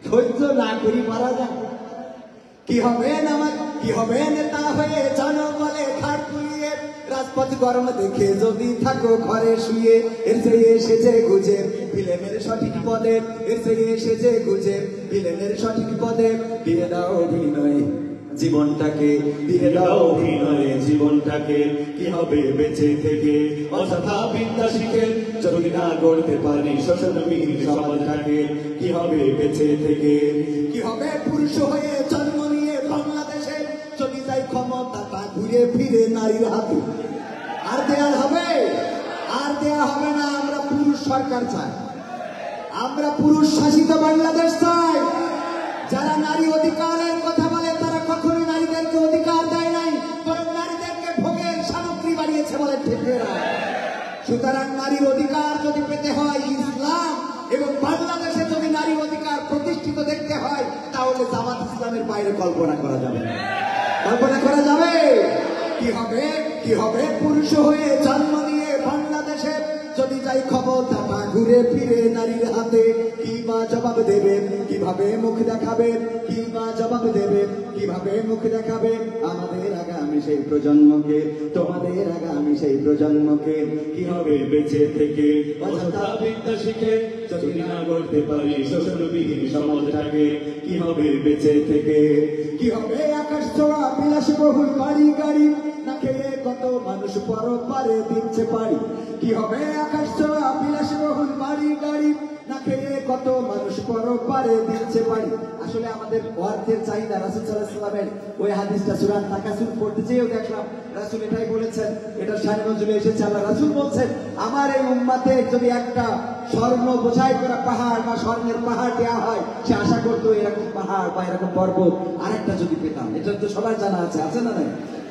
সহ্য না করি মারা যায় কি হবে না আমার কি হবে নেতা হয়ে জনবলে খাট পুলিয়ে রাজপথ গরম দেখে যদি থাকো ঘরে শুয়ে এর চেয়ে এসেছে গুজে ভিলেনের সঠিক পদে এর চেয়ে এসেছে গুজে ভিলেনের সঠিক পদে দিয়ে দাও অভিনয় জীবনটাকে দিয়ে দাও অভিনয়ে জীবনটাকে কি হবে বেঁচে থেকে অযথা বিদ্যা শিখে যদি না গড়তে পারি শোষণবিহীন সমাজটাকে কি হবে বেঁচে থেকে কি হবে পুরুষ হয়ে জন্ম নিয়ে বাংলাদেশে যদি যাই ক্ষমতাটা ঘুরে ফিরে নারীর হাতে আর দেয়া হবে না আমরা পুরুষ সরকার চাই আমরা পুরুষ শাসিত বাংলাদেশ চাই যারা নারী অধিকারের কথা বলে তারা কখনো নারীদেরকে অধিকার দেয় নাই বরং নারীদেরকে ভোগের সামগ্রী বানিয়েছে বলে ঠিক না সুতরাং নারীর অধিকার যদি পেতে হয় ইসলাম এবং বাংলাদেশে যদি নারীর অধিকার প্রতিষ্ঠিত দেখতে হয় তাহলে জামাত ইসলামের বাইরে কল্পনা করা যাবে না কল্পনা করা যাবে কি হবে পুরুষ হয়ে জন্ম নিয়ে বাংলাদেশে যদি যাই ক্ষমতাটা ঘুরে ফিরে নারীর হাতে কি বা জবাব দেবে কিভাবে মুখ দেখাবে কি বা জবাব দেবে কিভাবে মুখ দেখাবে আমাদের আগামী সেই প্রজন্মকে তোমাদের আগামী সেই প্রজন্মকে কি হবে বেঁচে থেকে অযথা বিদ্যা শিখে যদি না গড়তে পারি শোষণবিহীন সমাজটাকে কি হবে বেঁচে থেকে কি হবে আকাশ ছোঁয়া বিলাসবহুল বাড়ি গাড়ি না খেয়ে কত মানুষ পরপারে দিচ্ছে পারি কি হবে আকাশ ছোঁয়া বিলাসবহুল বাড়ি গাড়ি না খেয়ে কত মানুষ পরপারে দিচ্ছে পারি আসলে আমাদের অর্থের চাহিদা রাসূল সাল্লাল্লাহু আলাইহি ওয়াসাল্লামের ওই হাদিসটা সূরা তাকাসুর পড়তে যেও দেখলাম রাসূল এটাই বলেছেন এটা শানে নজরুলে এসেছে আল্লাহ রাসূল বলছেন আমার এই উম্মতে যদি একটা স্বর্ণ বোঝাই করা পাহাড় বা স্বর্ণের পাহাড় দেওয়া হয় সে আশা করতো এরকম পাহাড় বা এরকম পর্বত আরেকটা যদি পেতাম এটা তো সবার জানা আছে না নাই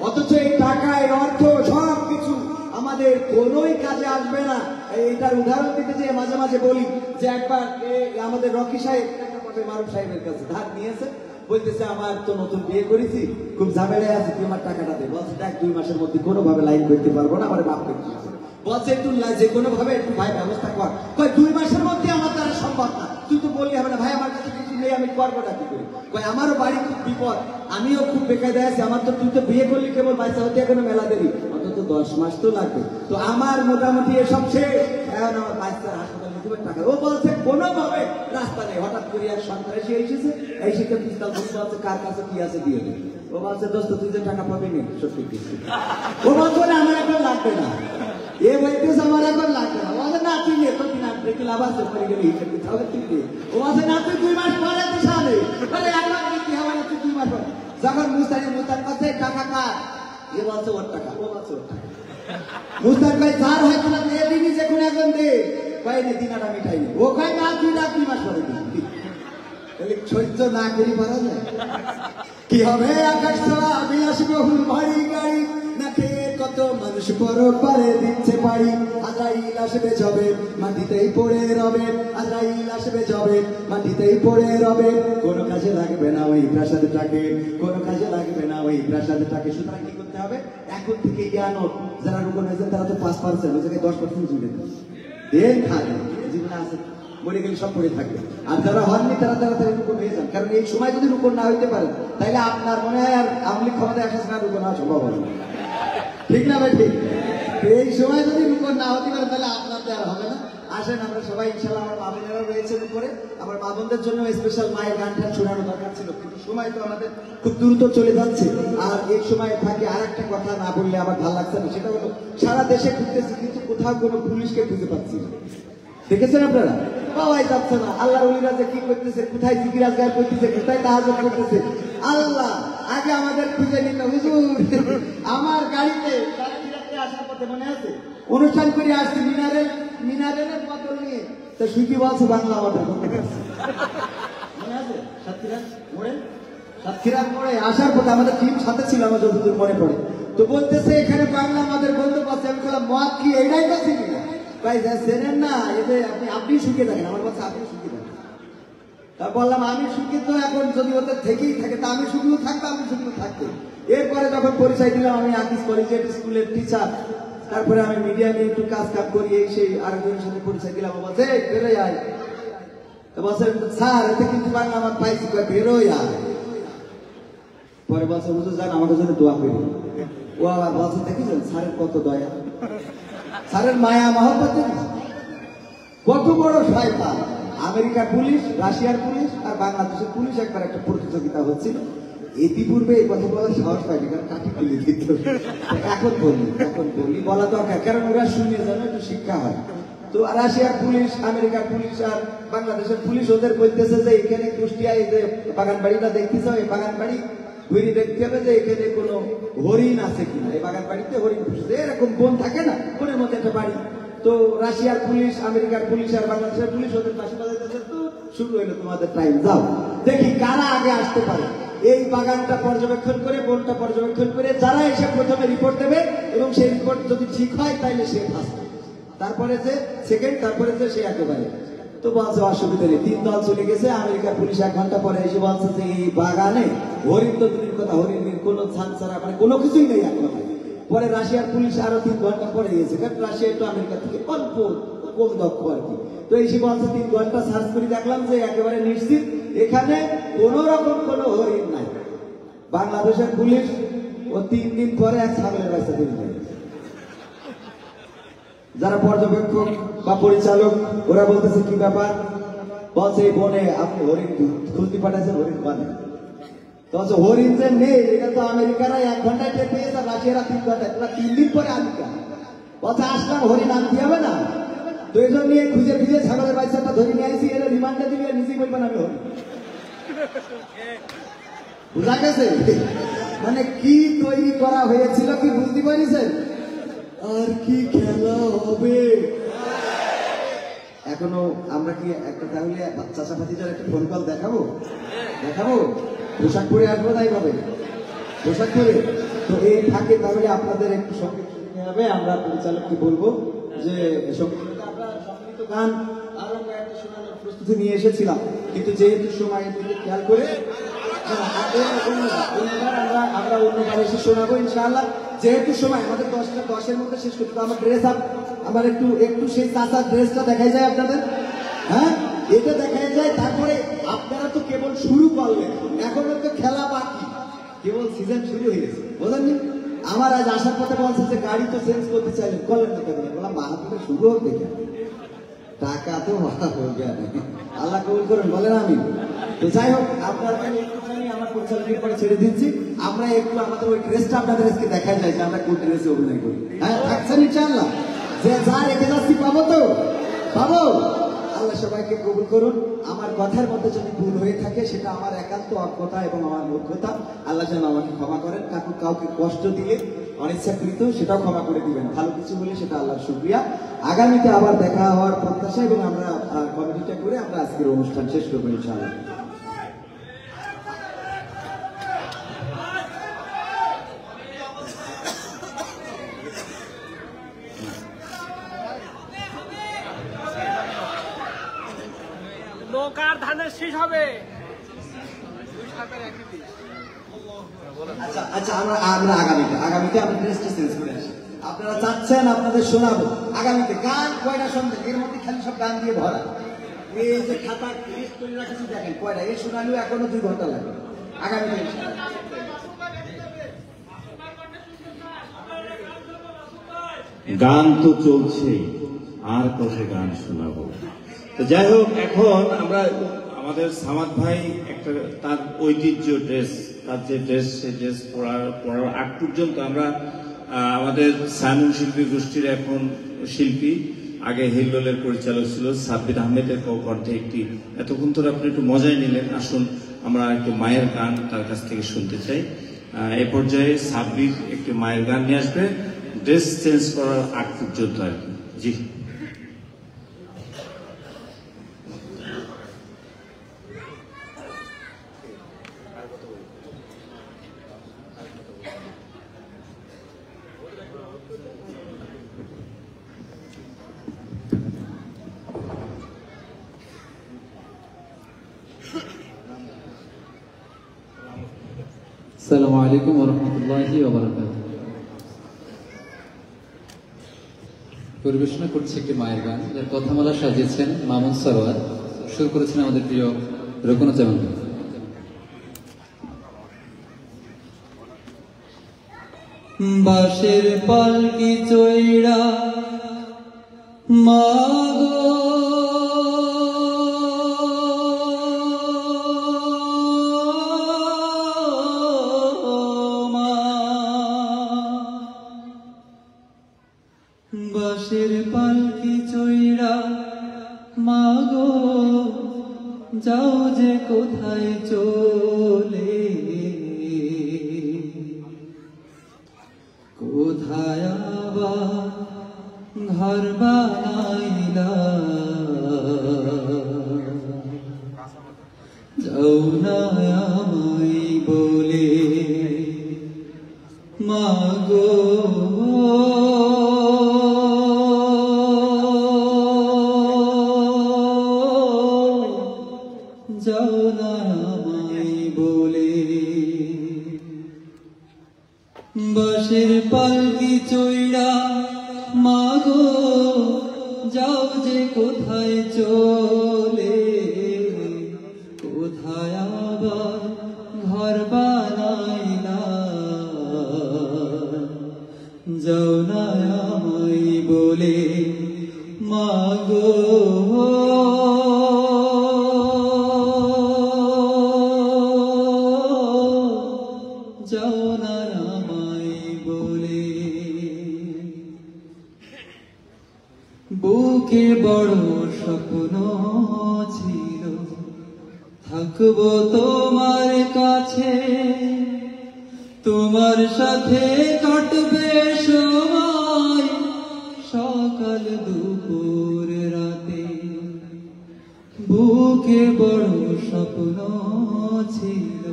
অথচ এই টাকা এই অর্থ সব কিছু আমাদের কোনোই কাজে আসবে না এইটার উদাহরণ দিতে যে মাঝে মাঝে বলি যে একবার আমাদের রকি সাহেব মারুফ সাহেবের কাছে ধার নিয়েছে বলতেছে আমার তো নতুন বিয়ে করেছি খুব ঝামেলায় আছে তুই আমার টাকাটা দে বলছে দেখ 2 মাসের মধ্যে কোনোভাবে লাইন করতে পারবো না আমার বাপ করতে বলছে একটু যে কোনো ভাবে একটু ভাই ব্যবস্থা কর কই 2 মাসের মধ্যে আমার দ্বারা সম্ভব না তুই তো বললি হবে না ভাই আমার কাছে কিছু নেই আমি করবোটা কি করে কই আমারও বাড়ি খুব বিপদ আমিও খুব বেকায়দা আছি আমার তো তুই তো বিয়ে করলি কেবল বাচ্চা হতে এখনো মেলা দেরি অন্তত 10 মাস তো লাগবে তো আমার মোটামুটি এসব শেষ এখন আমার বাচ্চার হাসপাতাল নিতে টাকা ও বলছে কোনোভাবে রাস্তা নেই হঠাৎ করে এক সন্ত্রাসী এসেছে এই শিক্ষা পিস্তল বুঝতে হচ্ছে কার কাছে কি আছে দিয়ে দেবে ও বলছে দোস্ত তুই যে টাকা পাবি না সত্যি কিছু ও বলছে আমার এখন লাগবে না এ বলতেছে আমার এখন লাগবে না বলছে না তুই নে তোর কিনা দেখি লাভ আছে পরে গেলে হিসেব দিতে হবে তুই নে ও বলছে না তুই 2 মাস পরে তো সামনে বলে এক লাখ কি হবে না তুই 2 মাস পরে যখন মুস্তার কাছে টাকা কার এ বলছে ওর টাকা ও বলছে ওর টাকা মুস্তার ভাই যার হয় কিনা এ দিনই যে কোন একজন দে ভাই নে দিনাটা মিঠাই নে ও কই না 2 মাস পরে দিবি তাহলে সহ্য না করি পারা যায় কি হবে আকাশ ছোঁয়া বিলাসবহুল বাড়ি গাড়ি না খেয়ে কত মানুষ পরপারে দিচ্ছে পারি আজরাইল আসবে যাবে মাটিতেই পড়ে রবে আজরাইল আসবে যাবে মাটিতেই পড়ে রবে কোনো কাজে লাগবে না ওই প্রাসাদটাকে কোনো কাজে লাগবে না ওই প্রাসাদটাকে সুতরাং কি করতে হবে এখন থেকে জ্ঞানত যারা রোপণ হয়েছে তারা তো 5% ওই জায়গায় 10% জুড়ে দেন খাবে জীবনে আছে মরে গেলে সব পড়ে থাকবে আর যারা হননি তারা তাড়াতাড়ি রোপণ হয়ে যান কারণ এই সময় যদি রোপণ না হইতে পারে তাহলে আপনার মনে হয় আর আমলি ক্ষমতায় আসার সময় রোপণ হওয়া সম্ভব হবে না ঠিক না ভাই ঠিক এই সময় যদি রোপণ না হতে পারে তাহলে আপনার তো আর হবে না আসেন আমরা সবাই ইনশাআল্লাহ আমার মা বোনেরা রয়েছেন উপরে আমার মা বোনদের জন্য স্পেশাল মায়ের গানটা শোনানো দরকার ছিল কিন্তু সময় তো আমাদের খুব দ্রুত চলে যাচ্ছে আর এই সময় থাকে আর একটা কথা না বললে আমার ভালো লাগছে না সেটা হলো সারা দেশে ঘুরতেছি কিন্তু কোথাও কোনো পুলিশকে খুঁজে পাচ্ছি না দেখেছেন আপনারা পাওয়াই যাচ্ছে না আল্লাহর ওলিরা যে কি করতেছে কোথায় জিকির আজগার করতেছে কোথায় তাহাজ্জুদ করতেছে আল্লাহ আগে আমাদের খুঁজে নিতে হুজুর আমার গাড়িতে আসার পথে মনে আছে অনুষ্ঠান করে আসছি মিনারেলের বোতল নিয়ে তো সুইকি বলছে বাংলা আমাদের মনে আছে সাতক্ষীরার মোড়ে আসার পথে আমাদের টিম সাথে ছিল আমার যতদূর মনে পড়ে তো বলতেছে এখানে বাংলা আমাদের বলতে পারছে আমি বললাম মদ কি এইটাই তো চিনি না ভাই চেনেন না এতে আপনি শুকিয়ে থাকেন আমার কাছে আপনি শুকিয়ে থাকেন তা বললাম আমি সুখী তো এখন যদি ওদের থেকেই থাকে তা আমি শুকনো থাকবো আমি শুকনো থাকবো এরপরে যখন পরিচয় দিলাম আমি আকিস কলেজিয়েট স্কুলের টিচার তারপরে আমি মিডিয়া নিয়ে একটু কাজ করি এই সেই আরেকজনের সাথে পরিচয় দিলাম বলছে বেরোই আয় বলছে স্যার এতে কিন্তু বাংলা আমার পাইছি বেরোই আয় পরে বলছে হুজুর যান আমাকে জন্য দোয়া করি। ও আবার বলছে দেখেছেন স্যারের কত দয়া, স্যারের মায়া মহব্বত কত বড় শয়তান। আমেরিকার পুলিশ, রাশিয়ার পুলিশ আর বাংলাদেশের পুলিশ একবার একটা প্রতিযোগিতা হচ্ছিল। ইতিপূর্বে এই কথা বলার সাহস পাইনি, কারণ কাটি খুলে দিত। এখন বলি বলা দরকার, কারণ ওরা শুনে যেন একটু শিক্ষা হয়। তো রাশিয়ার পুলিশ, আমেরিকার পুলিশ আর বাংলাদেশের পুলিশ ওদের বলতেছে যে এখানে কুষ্টিয়ায় যে বাগান বাড়িটা দেখতেছ, এই বাগান বাড়ি ঘুরে দেখতে হবে যে এখানে কোনো হরিণ আছে কিনা। এই বাগান বাড়িতে হরিণ পুষছে, এরকম বন থাকে না, বনের মধ্যে একটা বাড়ি। তো রাশিয়ার পুলিশ, আমেরিকার পুলিশ আর বাংলাদেশের পুলিশ ওদের পাশে বাজাইতেছে। তো শুরু হইলো তোমাদের টাইম, যাও দেখি কারা আগে আসতে পারে। এই বাগানটা পর্যবেক্ষণ করে, বনটা পর্যবেক্ষণ করে যারা এসে প্রথমে রিপোর্ট দেবে এবং সেই রিপোর্ট যদি ঠিক হয় তাহলে সে ফার্স্ট, তারপরে যে সেকেন্ড, তারপরে যে সে একেবারে। তো বলছে অসুবিধা নেই। 3 দল চলে গেছে। আমেরিকার পুলিশ 1 ঘন্টা পরে এসে বলছে যে এই বাগানে হরিণ তো দূরের কথা, হরিণের কোনো ছাড়া মানে কোনো কিছুই নেই এক কথায়। পরে রাশিয়ার পুলিশ আরো 3 ঘন্টা পরে গেছে, কারণ রাশিয়া একটু আমেরিকা থেকে অল্প কম দক্ষ আর কি। তো এসে বলছে 3 ঘন্টা সার্চ করে দেখলাম যে একেবারে নিশ্চিত এখানে কোন রকম কোনো হরিণ নাই। বাংলাদেশের পুলিশ ও 3 দিন পরে এক ছাগলের বাচ্চা দিয়ে দিল। যারা পর্যবেক্ষক বা পরিচালক ওরা বলতেছে কি ব্যাপার, বলছে এই বনে আপনি হরিণ খুলতে পাঠাচ্ছেন, হরিণ বানে। তো হরিণ যে নেই এটা তো আমেরিকারা 1 ঘন্টায় টের পেয়েছে, রাশিয়ারা 3 ঘন্টায়, তোরা 3 দিন পরে আমেরিকা বলছে আসলাম হরিণ আনতে হবে না। তো এই জন্য খুঁজে খুঁজে ছাগলের বাচ্চাটা ধরে নিয়ে আসি, এরা রিমান্ডে দিবি আর নিজেই বলবেন আমি হরিণ। বুঝা গেছে মানে কি তৈরি করা হয়েছিল, কি বুঝতে পারিছেন? আর কি খেলা হবে এখনো। আমরা কি একটা তাহলে চাচা ভাতিজার একটা ফোন কল দেখাবো? পোশাক পরে আসবো, তাই হবে পোশাক পরে। তো এই থাকে তাহলে আপনাদের একটু সঙ্গীত শুনতে হবে। আমরা পরিচালককে বলবো যে আমরা সংগীত গান আরো কয়েকটা শোনানোর প্রস্তুতি নিয়ে এসেছিলাম, কিন্তু যেহেতু সময় খেয়াল করে আমরা অন্যবার এসে শোনাবো ইনশাআল্লাহ। যেহেতু সময় আমাদের 10টার মধ্যে শেষ করতে, আমার ড্রেস আপ আমার একটু সেই চাচার ড্রেসটা দেখাই যায় আপনাদের। হ্যাঁ, এটা দেখাই যায়। তারপরে আপনারা তো কেবল শুরু করলেন, এখনো তো খেলা বাকি, কেবল সিজন শুরু হয়ে গেছে, বুঝলেন? আমার আজ আসার পথে বলছে যে গাড়ি তো চেঞ্জ করতে চাইলেন, করলেন না কেন? বললাম মাহাপুরে শুরু হোক দেখে, টাকা তো আল্লাহ কবুল করুন, বলেন আমি। তো যাই হোক, আপনারা একটুখানি আমার পরিচালকের পরে ছেড়ে দিচ্ছি। আমরা একটু আমাদের ওই ড্রেসটা আপনাদের আজকে দেখাই যায় যে আমরা কোন ড্রেসে অভিনয় করি। হ্যাঁ, থাকছেন ইনশাআল্লাহ? যে যা রেখে যাচ্ছি পাবো তো, পাবো। আল্লাহ সবাইকে কবুল করুন। আমার কথার মধ্যে যদি ভুল হয়ে থাকে সেটা আমার একান্ত অজ্ঞতা এবং আমার মূর্খতা। আল্লাহ যেন আমাকে ক্ষমা করেন। কাউকে কষ্ট দিলে অনিচ্ছাকৃত সেটাও ক্ষমা করে দিবেন। ভালো কিছু হলে সেটা আল্লাহর শুকরিয়া। আগামীতে আবার দেখা হওয়ার প্রত্যাশা এবং আমরা কমিটিটা করে আমরা আজকের অনুষ্ঠান শেষ করবো ইনশাআল্লাহ। নৌকার ধানের শেষ হবে। আচ্ছা আমরা আগামীতে আমরা ড্রেসটা চেঞ্জ করে আসি। আপনারা চাচ্ছেন আপনাদের শোনাবো আগামীতে গান কয়টা শুনবেন, এর মধ্যে খালি সব গান দিয়ে ভরা। এই যে খাতা লিস্ট করে রাখছি দেখেন কয়টা, এই শোনালেও এখনো 2 ঘন্টা লাগে। আগামীতে গান তো চলছে, আর কত গান শোনাবো। তো যাই হোক, এখন আমরা আমাদের সামাদ ভাই একটা তার ঐতিহ্য ড্রেস, তার যে ড্রেস, সেই ড্রেস পরার আগ পর্যন্ত আমরা আমাদের সায়মন শিল্পী গোষ্ঠীর এখন শিল্পী, আগে হিল্লোলের পরিচালক ছিল সাব্বির আহমেদের কণ্ঠে একটি, এতক্ষণ ধরে আপনি একটু মজাই নিলেন। আসুন আমরা একটু মায়ের গান তার কাছ থেকে শুনতে চাই। এ পর্যায়ে সাব্বির একটি মায়ের গান নিয়ে আসবে ড্রেস চেঞ্জ করার আগ পর্যন্ত আর কি। জি, আসসালামু আলাইকুম ওয়া রাহমাতুল্লাহি ওয়া বারাকাতুহু। পরিবেশনা করছি একটি মায়ের গান, যার কথামালা সাজিয়েছেন মামুন সরোয়ার, সুর করেছেন আমাদের প্রিয় রকুনুজ্জামান। বাঁশের পালকি চৈড়া মাগো মা, বাঁশের পালকি চৈড়া মাগো যাও যে কোথায় চলে, কোথায় আবার ঘর বানাইলা, যাও না আমায় বলে মাগো। যাও না আমায় বলে, বাঁশের পালকি চৈড়া মাগো যাও যে কোথায় চলে, কোথায় আবার ঘর বানাইলা, যাও না আমায় বলে মাগো। যাও না আমায় বলে, বুকে বড় স্বপ্ন ছিল থাকবো তোমার কাছে, তোমার সাথে কাটবে সময় সকাল দুপুর রাতে। বুকে বড় স্বপ্ন ছিল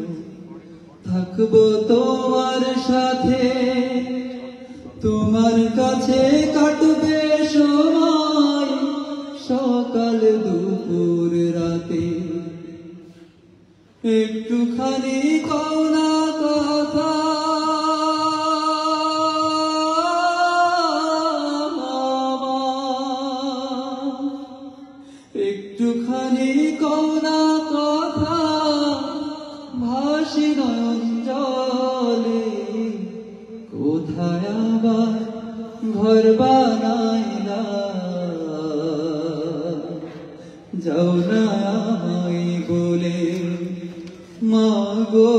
থাকবো তোমার সাথে, তোমার কাছে কাটবে সময় সকাল দুপুর রাতে। একটুখানি কও না কথা একটুখানি কও না কথা, ভাসি নয়ন জলে, কোথায় আবার ঘর বানাইলা, যাও না আমায় বলে মাগো।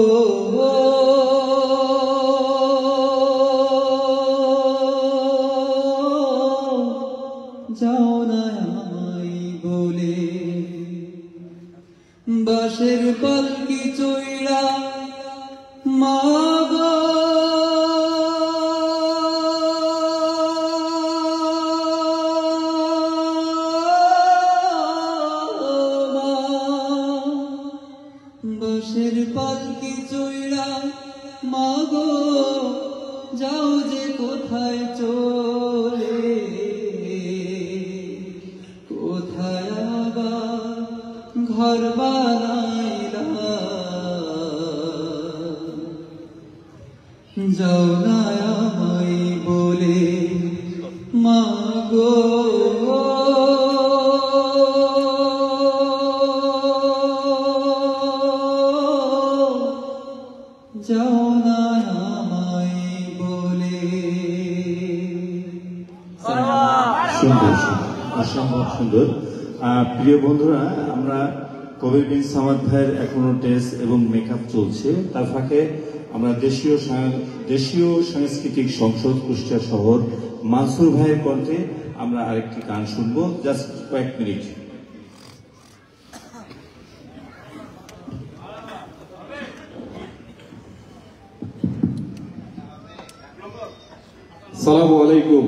যাও না আমায় বলে, বাঁশের পালকি চৈড়া মাগো মা, বাঁশের পালকি চৈড়া মাগো যাও যে কোথায় চলে, কোথায় আবার ঘর বানাইলা, যাও না আমায় বলে মাগো। যাও না আমায় বলে। সুন্দর, অসম্ভব সুন্দর। প্রিয় বন্ধুরা, আমরা কবির বিন সামাদ ভাইয়ের এখনো টেস্ট এবং মেকআপ চলছে, তার ফাঁকে আমরা দেশীয় সাংস্কৃতিক সংসদ কুষ্টিয়া শহর মানসুর ভাইয়ের কণ্ঠে আমরা আরেকটি গান শুনবো, জাস্ট কয়েক মিনিট। সালামু আলাইকুম।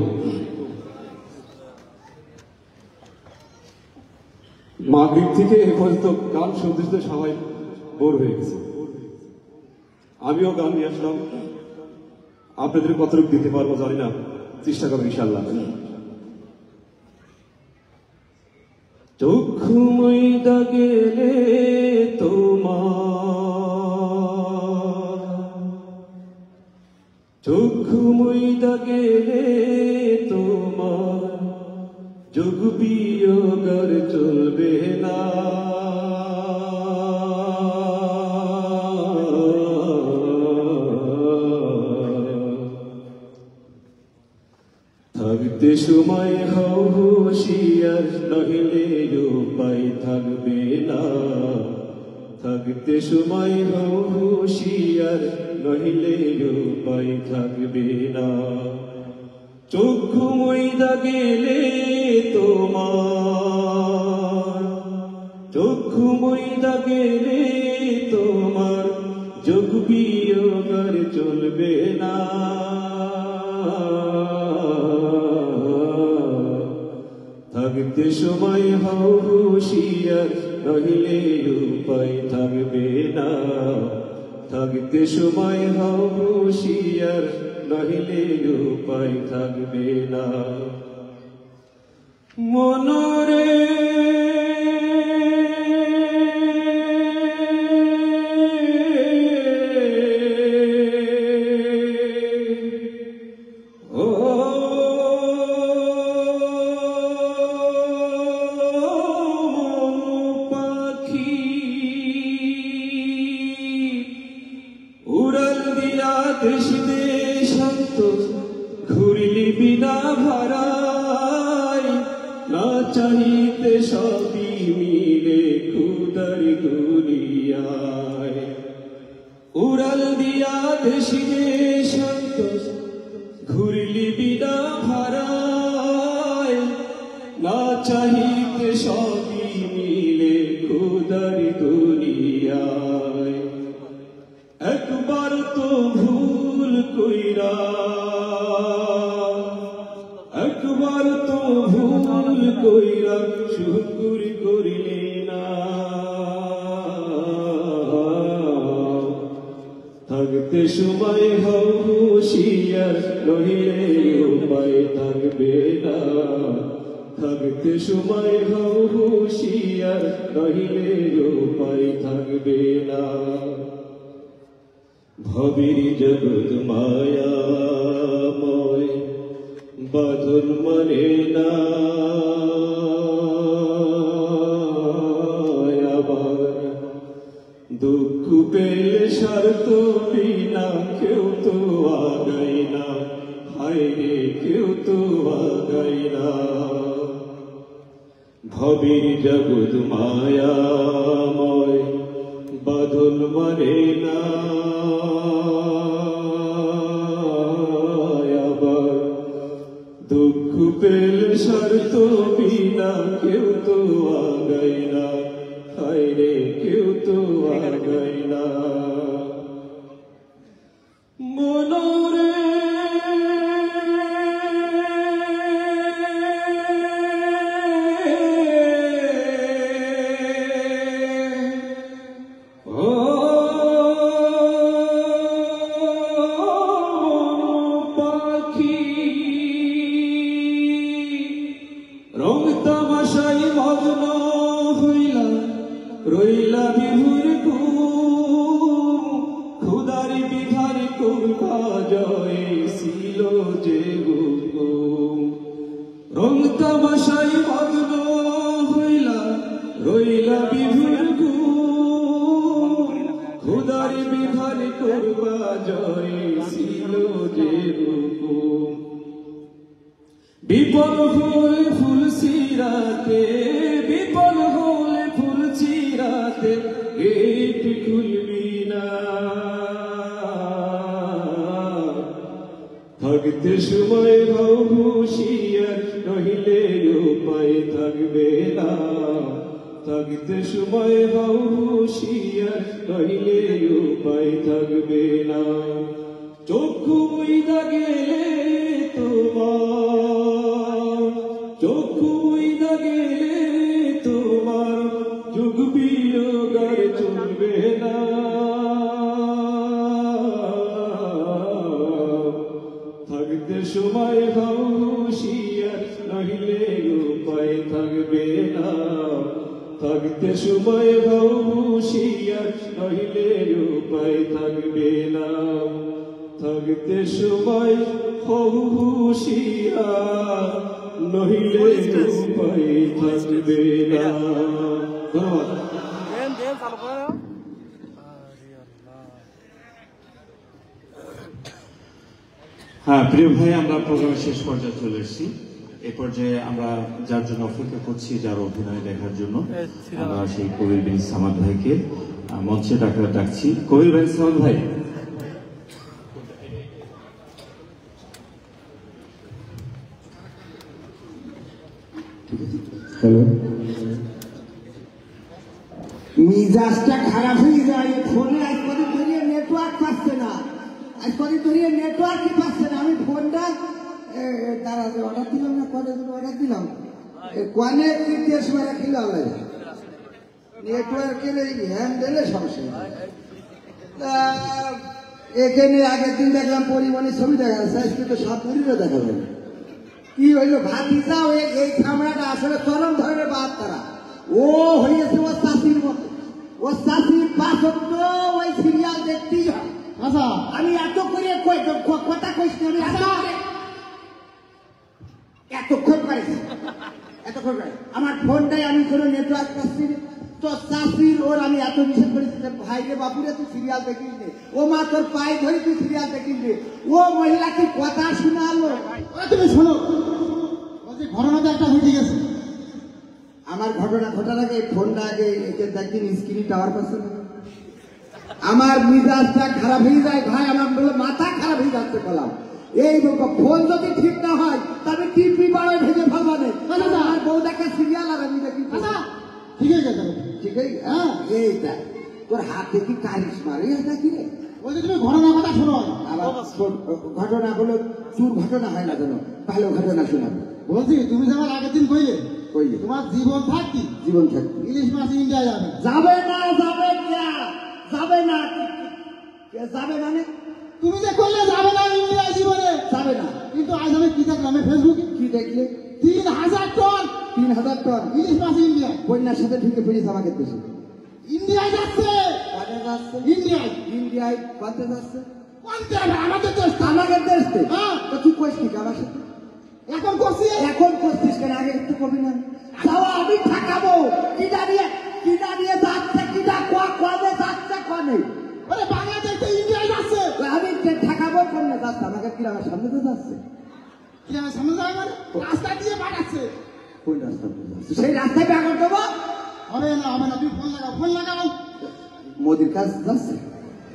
মাগরিব থেকে এ পর্যন্ত গান শুনতে শুনতে সবাই বোর হয়ে গেছে, আমিও গান নিয়ে আসলাম। আপনাদের কতটুকু দিতে পারবো জানি না, চেষ্টা করবো ইনশাল্লাহ। চক্ষু মইদা গেলে তোমার, চক্ষু মইদা গেলে তোমার, যোগ বিয়োগর চলবে না। সময় হও হুঁশিয়ার, নহিলে উপায় থাকবে না। থাকতে সময় হও হুঁশিয়ার, নহিলে উপায় থাকবে না। চক্ষু মইদা গেলে তোমার, চক্ষু মইদা গেলে তোমার, যোগ বিয়োগ আর চলবে না। থাকতে সময় হও হুঁশিয়ার, নহিলে উপায় থাকবে না। থাকতে সময় হও হুঁশিয়ার, নহিলে উপায় থাকবে না। মনরে দেশ দেশান্ত ঘুরলি বিনা ভাড়ায়, না চাহিতে সবই মিলে খুদার দুনিয়ায়। উড়াল দিয়া দেশ দেশান্ত ঘুরলি বিনা ভাড়ায়, না চাহিতে সবই মিলে খুদার দুনিয়ায়। একবার তো ভুল কইরা, একবার তো ভুল কইরা শুকুর করিলে না। থাকতে সময় হও হুঁশিয়ার, নহিলে উপায় থাকবে না। থাকতে সময় হও হুঁশিয়ার, নহিলে উপায় থাকবে না। ভবের জগৎ মায়াময়, বাঁধন মানে না। আবার দুঃখ পেলে স্বার্থ বিনা কেউ তো আগায় না। হায় রে কেউ তো আগায় না। ভবের জগৎ মায়াময়, বাঁধন মানে না। আবার দুঃখ পেলে স্বার্থ বিনা কেউ তো আগায় না। হায় রে কেউ তো আগায় না। মনরে রং তামাশাই মগ্ন হইলা, রইলা বিভুর ঘুম। খুদার বিধার করবা জয় ছিল যে হুকুম। রং তামাশাই মগ্ন হইলা, রইলা বিভুর ঘুম। খুদার বিধার করবা জয় ছিল যে হুকুম। বিপদ হলে ফুল সিরাতে, বিপদ হলে ফুল সিরাতে, গেট খুলবি না। থাকতে সময় হও হুঁশিয়ার, নহিলে উপায় থাকবে না। থাকতে সময় হও হুঁশিয়ার, নহিলে উপায় থাকবে না। চক্ষু মুইদা গেলে তোমার, চক্ষু মুইদা গেলে তোমার, যুগ বিয়োগ আর চলবে না। থাকতে সময় হও হুঁশিয়ার, নহিলে উপায় থাকবে না। থাকতে সময় হও হুঁশিয়ার, নহিলে উপায় থাকবে না। থাকতে সময় হও হুঁশিয়ার, নহিলে উপায় থাকবে না। ধন্যবাদ। হ্যাঁ প্রিয় ভাই, আমরা প্রোগ্রামের শেষ পর্যায়ে চলে এসেছি। এ পর্যায়ে আমরা যার জন্য অপেক্ষা করছি, যার অভিনয় দেখার জন্য, আমরা সেই কবির বিন সামাদ ভাইকে মঞ্চে ডাকছি। কবির বিন সামাদ ভাই, হ্যালো। মিজাজটা খারাপ হয়ে যায় ফোনে, আজ কদিন ধরিয়ে নেটওয়ার্ক পাচ্ছে না, আজ কদিন ধরিয়ে নেটওয়ার্কই পাচ্ছে না। আমি ফোনটা দাঁড়াতে অর্ডার দিলাম না, কলে অর্ডার দিলাম, কনে তৃতীয় সময় রাখি নেটওয়ার্কের এই হ্যান্ডেলে সমস্যা। এখানে আগের দিন দেখলাম পরিমণির ছবি দেখা যাচ্ছে, আজকে তো সাপুরিরও দেখা যাবে। কি হইলো ভাতিজা, এই খামড়াটা আসলে চরম ধরনের বাদ তারা। ও হয়েছে ও চাষির মতো, ও চাষির পাঁচত্ব ওই সিরিয়াল দেখতেই হয়। আচ্ছা আমি এত করে কথা কইছি, আমি এতক্ষণ পাইছি, এতক্ষণ পাই আমার ফোনটাই আমি কোনো নেটওয়ার্ক পাচ্ছি তো চাষির ওর আমি এত নিষেধ করেছি যে ভাই রে বাপুরে তুই সিরিয়াল দেখিস নে, ও মা তোর পায়ে ধরে তুই সিরিয়াল দেখিস নে। ও মহিলা কি কথা শোনালো, তুমি শোনো ঘটনাটা একটা হয়ে গেছে। আমার ঘটনা ঘটার আগে ফোনটা আগে একে দেখদিন স্ক্রিন টাওয়ার পাচ্ছে না, আমার মিজাজটা খারাপ হয়ে যায় ভাই, আমার মাথা খারাপ হয়ে যাচ্ছে। বললাম এই ফোন যদি ঠিক না হয় তবে টিপি বাড়ে ভেঙে ফেলবানে। আমার বউ দেখে সিরিয়াল আর আমি দেখি ঠিক আছে, ঠিক আছে। হ্যাঁ এইটা তোর হাতে কি কারিশ মারে নাকি রে? ওই যে তুমি ঘটনা কথা শোনো, আবার ঘটনা গুলো চুর ঘটনা হয় না কেন, ভালো ঘটনা শোনাবে। বলছি তুমি যেমন আগের দিন কইলে তোমার জীবন থাকতি ইলিশ মাছ ইন্ডিয়া যাবে, যাবে না যাবে যাবে না যাবে মানে তুমি যে করলে যাবে না ইন্ডিয়া জীবনে যাবে না। কিন্তু আজ আমি কি দেখলাম ফেসবুকে, কি দেখলে 3000 টন ইলিশ মাছ ইন্ডিয়া বন্যার সাথে ঢুকে পড়েছে আমাদের দেশে। ইন্ডিয়ায় যাচ্ছে, ইন্ডিয়ায় কত যাচ্ছে আমাদের দেশ থেকে। তুই কইছিস আমার সাথে এখন করছিস কেন? আগে একটু কবি না যাওয়া আমি ঠাকাবো, কিনা নিয়ে যাচ্ছে, কিনা কোয়াদে যাচ্ছে কনে বাংলাদেশ ইন্ডিয়ায় যাচ্ছে, আমি ঠাকাবো কোনে যাচ্ছে, আমাকে কিরামের সামনে তো যাচ্ছে, কিরামের সামনে যাবে মানে রাস্তা দিয়ে পাঠাচ্ছে। কোন রাস্তা দিয়ে যাচ্ছে? সেই রাস্তায় ব্যাগর দেবো হবে না, তুমি ফোন লাগাও মোদির কাছে যাচ্ছে,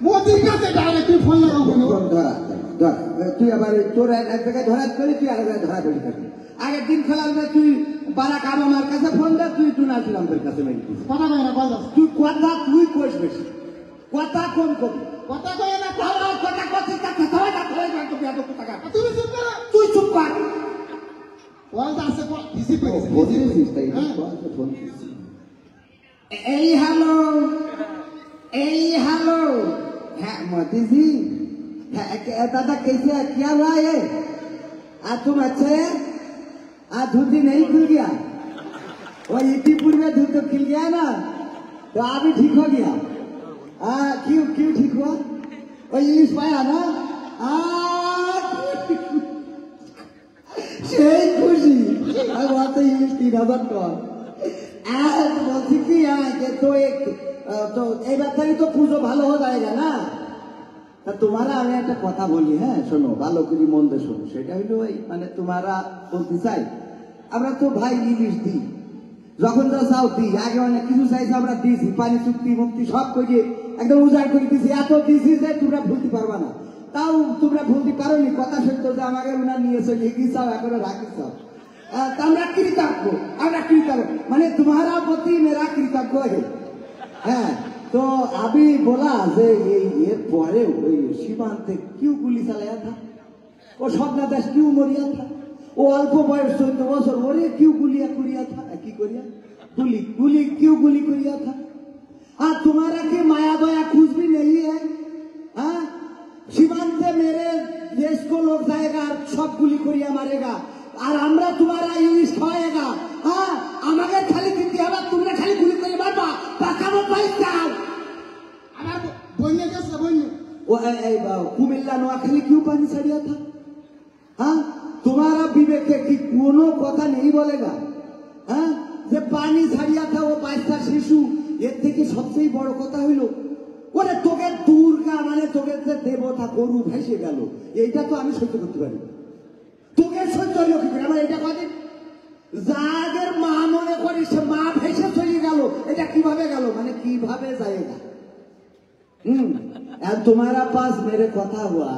মোদির কাছে ডাইরেক্ট তুই ফোন লাগাও, ধরা তুই আবার তোর এক জায়গায় ধরা করি, তুই আরেক জায়গায় ধরা করি থাকি। আগের দিন খেলাম না তুই বারাক আমার কাছে ফোন দে, তুই ডোনাল্ড ট্রাম্পের কাছে কথা কয় না, তুই কথা তুই কইস বেশি, কথা কোন কবি কথা কয় না, কথা করছিস তুই চুপ কর। এই হ্যালো হ্যাঁ मोदी जी, दादा कैसे क्या हुआ है? आज तुम अच्छे है? आज धुंधी नहीं खुल गया, वो ईटीपुर में धुंध तो खिल गया ना, तो अभी ठीक हो गया। क्यों ठीक हुआ? वो इंग्लिश पाया ना, সেই খুশি। আর বলতে ইংলিশ 3000 টন বলছি কি তো এইবার তাহলে তো পুজো ভালো হয়ে যায়গা না। তা তোমারা আমি একটা কথা বলি, হ্যাঁ শোনো ভালো করে মন দিয়ে শোনো। সেটা হইলো মানে তোমারা বলতে চাই আমরা তো ভাই ইলিশ দিই, যখন যা চাও দিই, আগে অনেক কিছু চাইছি আমরা দিয়েছি, পানি চুক্তি মুক্তি সব করে একদম উজাড় করে দিয়েছি, এত দিয়েছি যে তোমরা ভুলতে পারবা না। তাও তোমরা ভুলতে পারোনি, কথা সত্য যে আমাকে উনার নিয়ে চলে কি চাও এখনো রাখি চাও, আমরা কৃতজ্ঞ, মানে তোমারা প্রতি মেরা কৃতজ্ঞ হে। হ্যাঁ তো আমি বলা যে এর পরে ওই সীমান্তে কিউ গুলি চালাইয়া থা, ও স্বপ্না দাস কিউ মরিয়া থা, ও অল্প বয়স 14 বছর ওরে কিউ গুলিয়া করিয়া থা, কি করিয়া গুলি কিউ গুলি করিয়া থা। আর তোমারা কি माया दया कुछ भी नहीं है? हाँ सीमांत मेरे देश को लोग जाएगा और सब गुली करिया मारेगा और हमरा तुम्हारा इंग्लिश खाएगा। हाँ আমাকে খালি দিতে হবে, তোমরা খালি গুলি করে মারবা, পাকাবো পয়সা। আমার বন্যা গেছে বন্যা ও এই কুমিল্লা নোয়াখালী क्यों पानी छड़िया था? हाँ तुम्हारा विवेक की कोनो কথা नहीं बोलेगा? हाँ যে পানি ছাড়িয়া था वो 22 টা শিশু, এর থেকে সবচেয়ে বড় কথা হইলো ওরে তোকে দুর্গা মানে তোকে যে দেবতা গরু ভেসে গেল, এইটা তো আমি সহ্য করতে পারি। তোকে সহ্য হলো কি করে? আমার এটা কদিন যাদের মা মনে করি সে মা ভেসে চলে গেল, এটা কিভাবে গেল, মানে কিভাবে जाएगा? আর তোমারা পাস মেরে কথা হুয়া,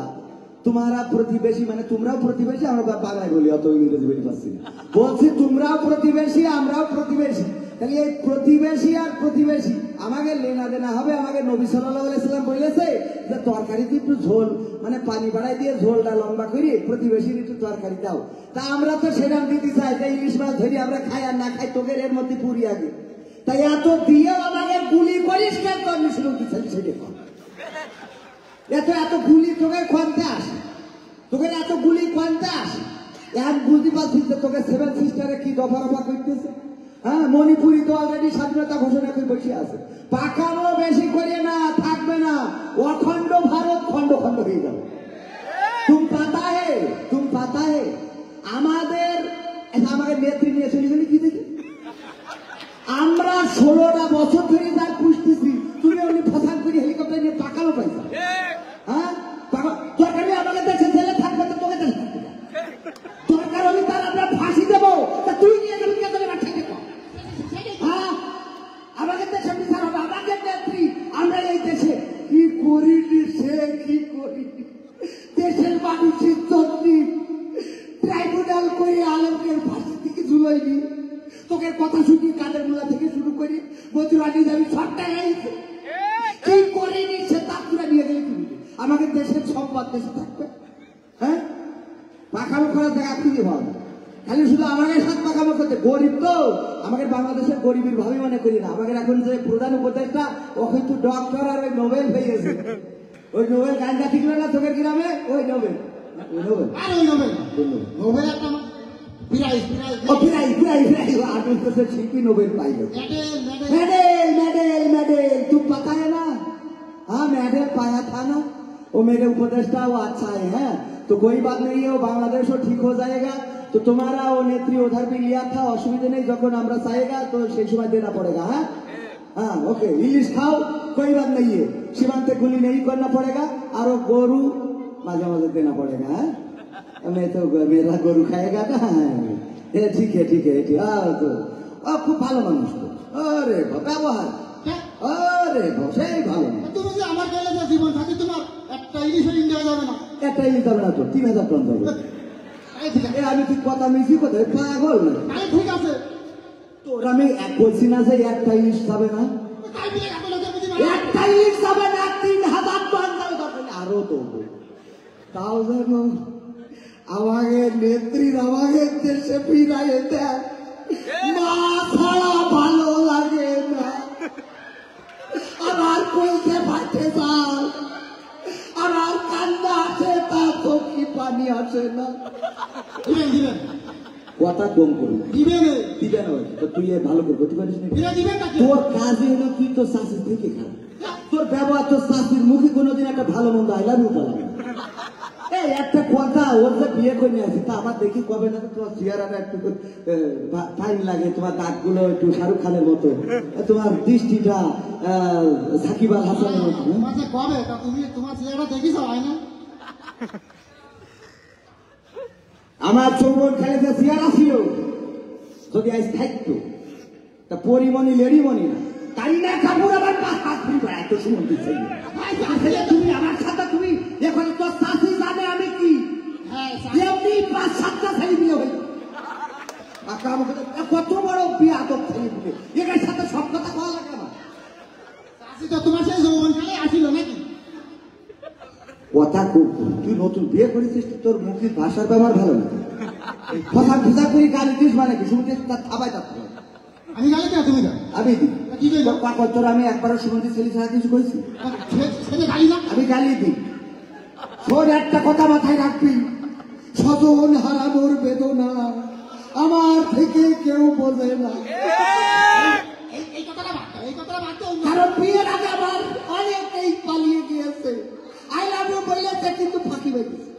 তোমারা প্রতিবেশী, মানে তোমরাও প্রতিবেশী, আমরা বাংলায় বলি, অত ইংরেজি বলি পাচ্ছি না, বলছি তোমরাও প্রতিবেশী আমরাও প্রতিবেশী। তাহলে এই প্রতিবেশী আর প্রতিবেশী আমাকে লেনা দেনা হবে। আমাকে নবী সাল্লাল্লাহু আলাইহি সাল্লাম বলেছে যে তরকারিতে একটু ঝোল, মানে পানি বাড়াই দিয়ে ঝোলটা লম্বা করে প্রতিবেশীর একটু তরকারি দাও। তা আমরা তো সেটা দিতে চাই, তাই ইলিশ মাছ ধরি আমরা খাই আর না খাই তোকে এর মধ্যে পুরি আগে, তাই এত দিয়েও আমাকে গুলি করিস কেন? করবি শুরু দিচ্ছেন সেটা কর, এত এত গুলি তোকে খোয়াতে আসে, তোকে এত গুলি খোয়াতে আসে। এখন বুঝতে পারছিস যে তোকে সেভেন সিস্টারে কি দফা রফা করতেছে। হ্যাঁ, মণিপুরি তো অলরেডি স্বাধীনতা ঘোষণা করে বসে আছে। পাকানো বেশি করে না, থাকবে না, অখণ্ড ভারত খণ্ড খণ্ড হয়ে যাবে। তুম পাতা হে আমাদের আমাকে নেত্রী নিয়ে চলে গেলে কি দেখি, আমরা 16টা বছর ধরে তার পুষতেছি, তুমি উনি ফসান করে হেলিকপ্টার নিয়ে পাকানো পাইছা। হ্যাঁ, দরকার নেই আমাকে দেশে ছেলে থাকবে তো তোকে দেশে থাকবে, দরকার হলে তার আমরা ফাঁসি দেবো, তা তুই নিয়ে যাবি কে তোকে রাখতে দেবো? হ্যাঁ, আমাকে দেশে বিচার হবে, আমাদের নেত্রী, আমরা এই দেশে কি করিনি, সে কি করিনি, দেশের মানুষের জন্য ট্রাইব্যুনাল করে আলমকে ফাঁসি থেকে ঝুলাইনি। তোকে কথা শুনি কাদের মোলা থেকে শুরু করি বতুরানি যাবি সবটা গাইছে, কি করিনি সে তাকুরা নিয়ে গেলে তুমি আমাকে দেশের সম্পদ দেশে থাকবে। হ্যাঁ, পাখামো করার দেখা খুঁজে পাওয়া যায়, খালি শুধু আমাকে সাত পাখামো করতে। গরিব তো আমাকে বাংলাদেশের গরিবের ভাবি মনে করি না। আমাকে এখন যে প্রধান উপদেষ্টা ও কিন্তু ডক্টর আর ওই নোবেল হয়ে গেছে। ওই নোবেল গানটা ঠিক না তোকে গ্রামে, ওই নোবেল शिल्पी नोबेल पाएगा। मेडल मेडल मेडल तुम पता है ना? हाँ, मेडल पाया था ना, वो मेरे उपदेष्टा वो अच्छा है, तो कोई बात नहीं है, वो बांग्लादेश वो ठीक हो जाएगा। तो तुम्हारा वो नेत्री उधर भी लिया था, असुविधा नहीं, जब আমরা চাইगा तो সেই সময় देना पड़ेगा। हाँ हाँ, ओके, इलिश खाओ, कोई बात नहीं है, सीमांत गुली नहीं करना पड़ेगा, और वो गोरू माझे माझे देना पड़ेगा। हाँ, मैं तो मेरा गोरू खाएगा ना। ठीक है ठीक है ठीक है, तो খুব ভালো মানুষ তো, আরে ব্যবহার, আরে সেই ভালো। তুমি যে আমার গেলে যে জীবন থাকে তোমার একটা ইলিশ ইন্ডিয়া যাবে না, একটা ইলিশ যাবে না তো 3000 টন যাবে। আমি ঠিক কথা মিছি কোথায় পাগল না? ঠিক আছে, তোর আমি বলছি না যে একটা ইলিশ যাবে না, একটা ইলিশ যাবে না, 3000 টন যাবে, আরো তো তাও যেন আমাকে নেত্রীর আমাকে দেশে ফিরাই দেয়, মা ছাড়া ভালো লাগে না, আমার কইতে ফাটে যায়, আমার কান্না আসে, তার চোখে পানি আসে না। দিবেন দিবেন কথা কম করবি, দিবেন দিবেন, তো তুই ভালো করে করতে পারিস না। দিবেন না, তোর কাজে হলো তুই তো শাশুর থেকে খা, তোর ব্যবহার তোর শাশুর মুখে কোনোদিন একটা ভালো মন্দ আই লাভ ইউ বলা। এই একটা কথা, ওর যে বিয়ে করে নিয়ে আসি তা আমার দেখি কবে না তোমার চেহারাটা একটু টাইম লাগে, তোমার দাঁতগুলো একটু শাহরুখ খানের মতো, তোমার দৃষ্টিটা সাকিব আল হাসানের মতো। তোমার যে কবে তা তুমি তোমার চেহারা দেখিস হয় না? আমার চৌবন খেলে যে চেহারা ছিল যদি আজ থাকতো, তা পরিমণি লেডিমণি না, কারিনা কাপুর আমার পাঁচ হাত ফ্রি পায়, এত সুমন দিচ্ছে। তুমি আমার সাথে তুমি এখন তোর শাশি জানে আমি কি, এমনি 5-7টা ছেলে বিয়ে হই, কত বড় বিয়ে আদব ছেলে বিয়ে, এর সাথে সব কথা ভালো লাগে আমার। তো তোমার সেই যৌবন কালে আসিল নাকি? কথা খুব, তুই নতুন বিয়ে করেছিস, তোর মুখের ভাষার ব্যবহার ভালো না, কথা ভিজা করে গালি দিস মানে কি, শুনতে তার থাবাই থাকতে হবে। আমি গালি দেয়া তুমি আমি দিই কি কইব? তোর আমি একবারও সুমন্দির ছেলে ছাড়া কিছু করেছি? ছেলে গালি না, আমি গালি দিই। তোর একটা কথা মাথায় রাখবি, স্বজন হারানোর বেদনা আমার থেকে কেউ বোঝে না। এই কথাটা বাদ দাও, এই কথাটা বাদ দাও। কারণ বিয়ের আগে আমার অনেকেই পালিয়ে গিয়েছে, আই লাভ ইউ বলেছে কিন্তু ফাঁকি বেঁধেছে।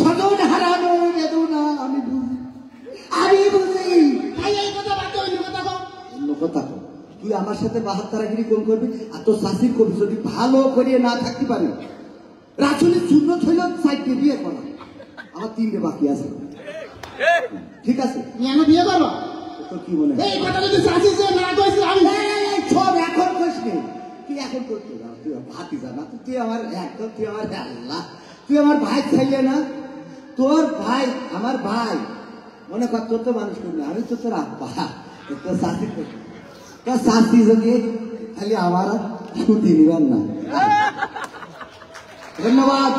স্বজন হারানোর বেদনা আমি বুঝি, আমি বুঝি। এই কথা বাদ দাও, এই কথা কও। অন্য কথা কও, তুই আমার সাথে বাহাত্তারাগিরি কোন করবি? আর তোর শাশির করবি যদি ভালো করিয়ে না থাকতে পারি। রাসূলের সুন্নত হইল 4টি বিয়ে করা, আমার 3টে বাকি আছে। ঠিক আছে, তুমি এনে বিয়ে করবা? তো কি মনে হয়? এই কথা যদি চাষি যে না কইছি আমি সব এখন কইস নি, তুই এখন করতে যা, তুই ভাতি যা না, তুই আমার একদম, তুই আমার আল্লাহ, তুই আমার ভাই চাইলে না, তোর ভাই আমার ভাই, মনে কর তোর তো মানুষ করি না, আমি তো তোর আব্বা, তোর শাশি করি, তোর শাশি যদি খালি আমার ছুটি নিবেন না। ধন্যবাদ।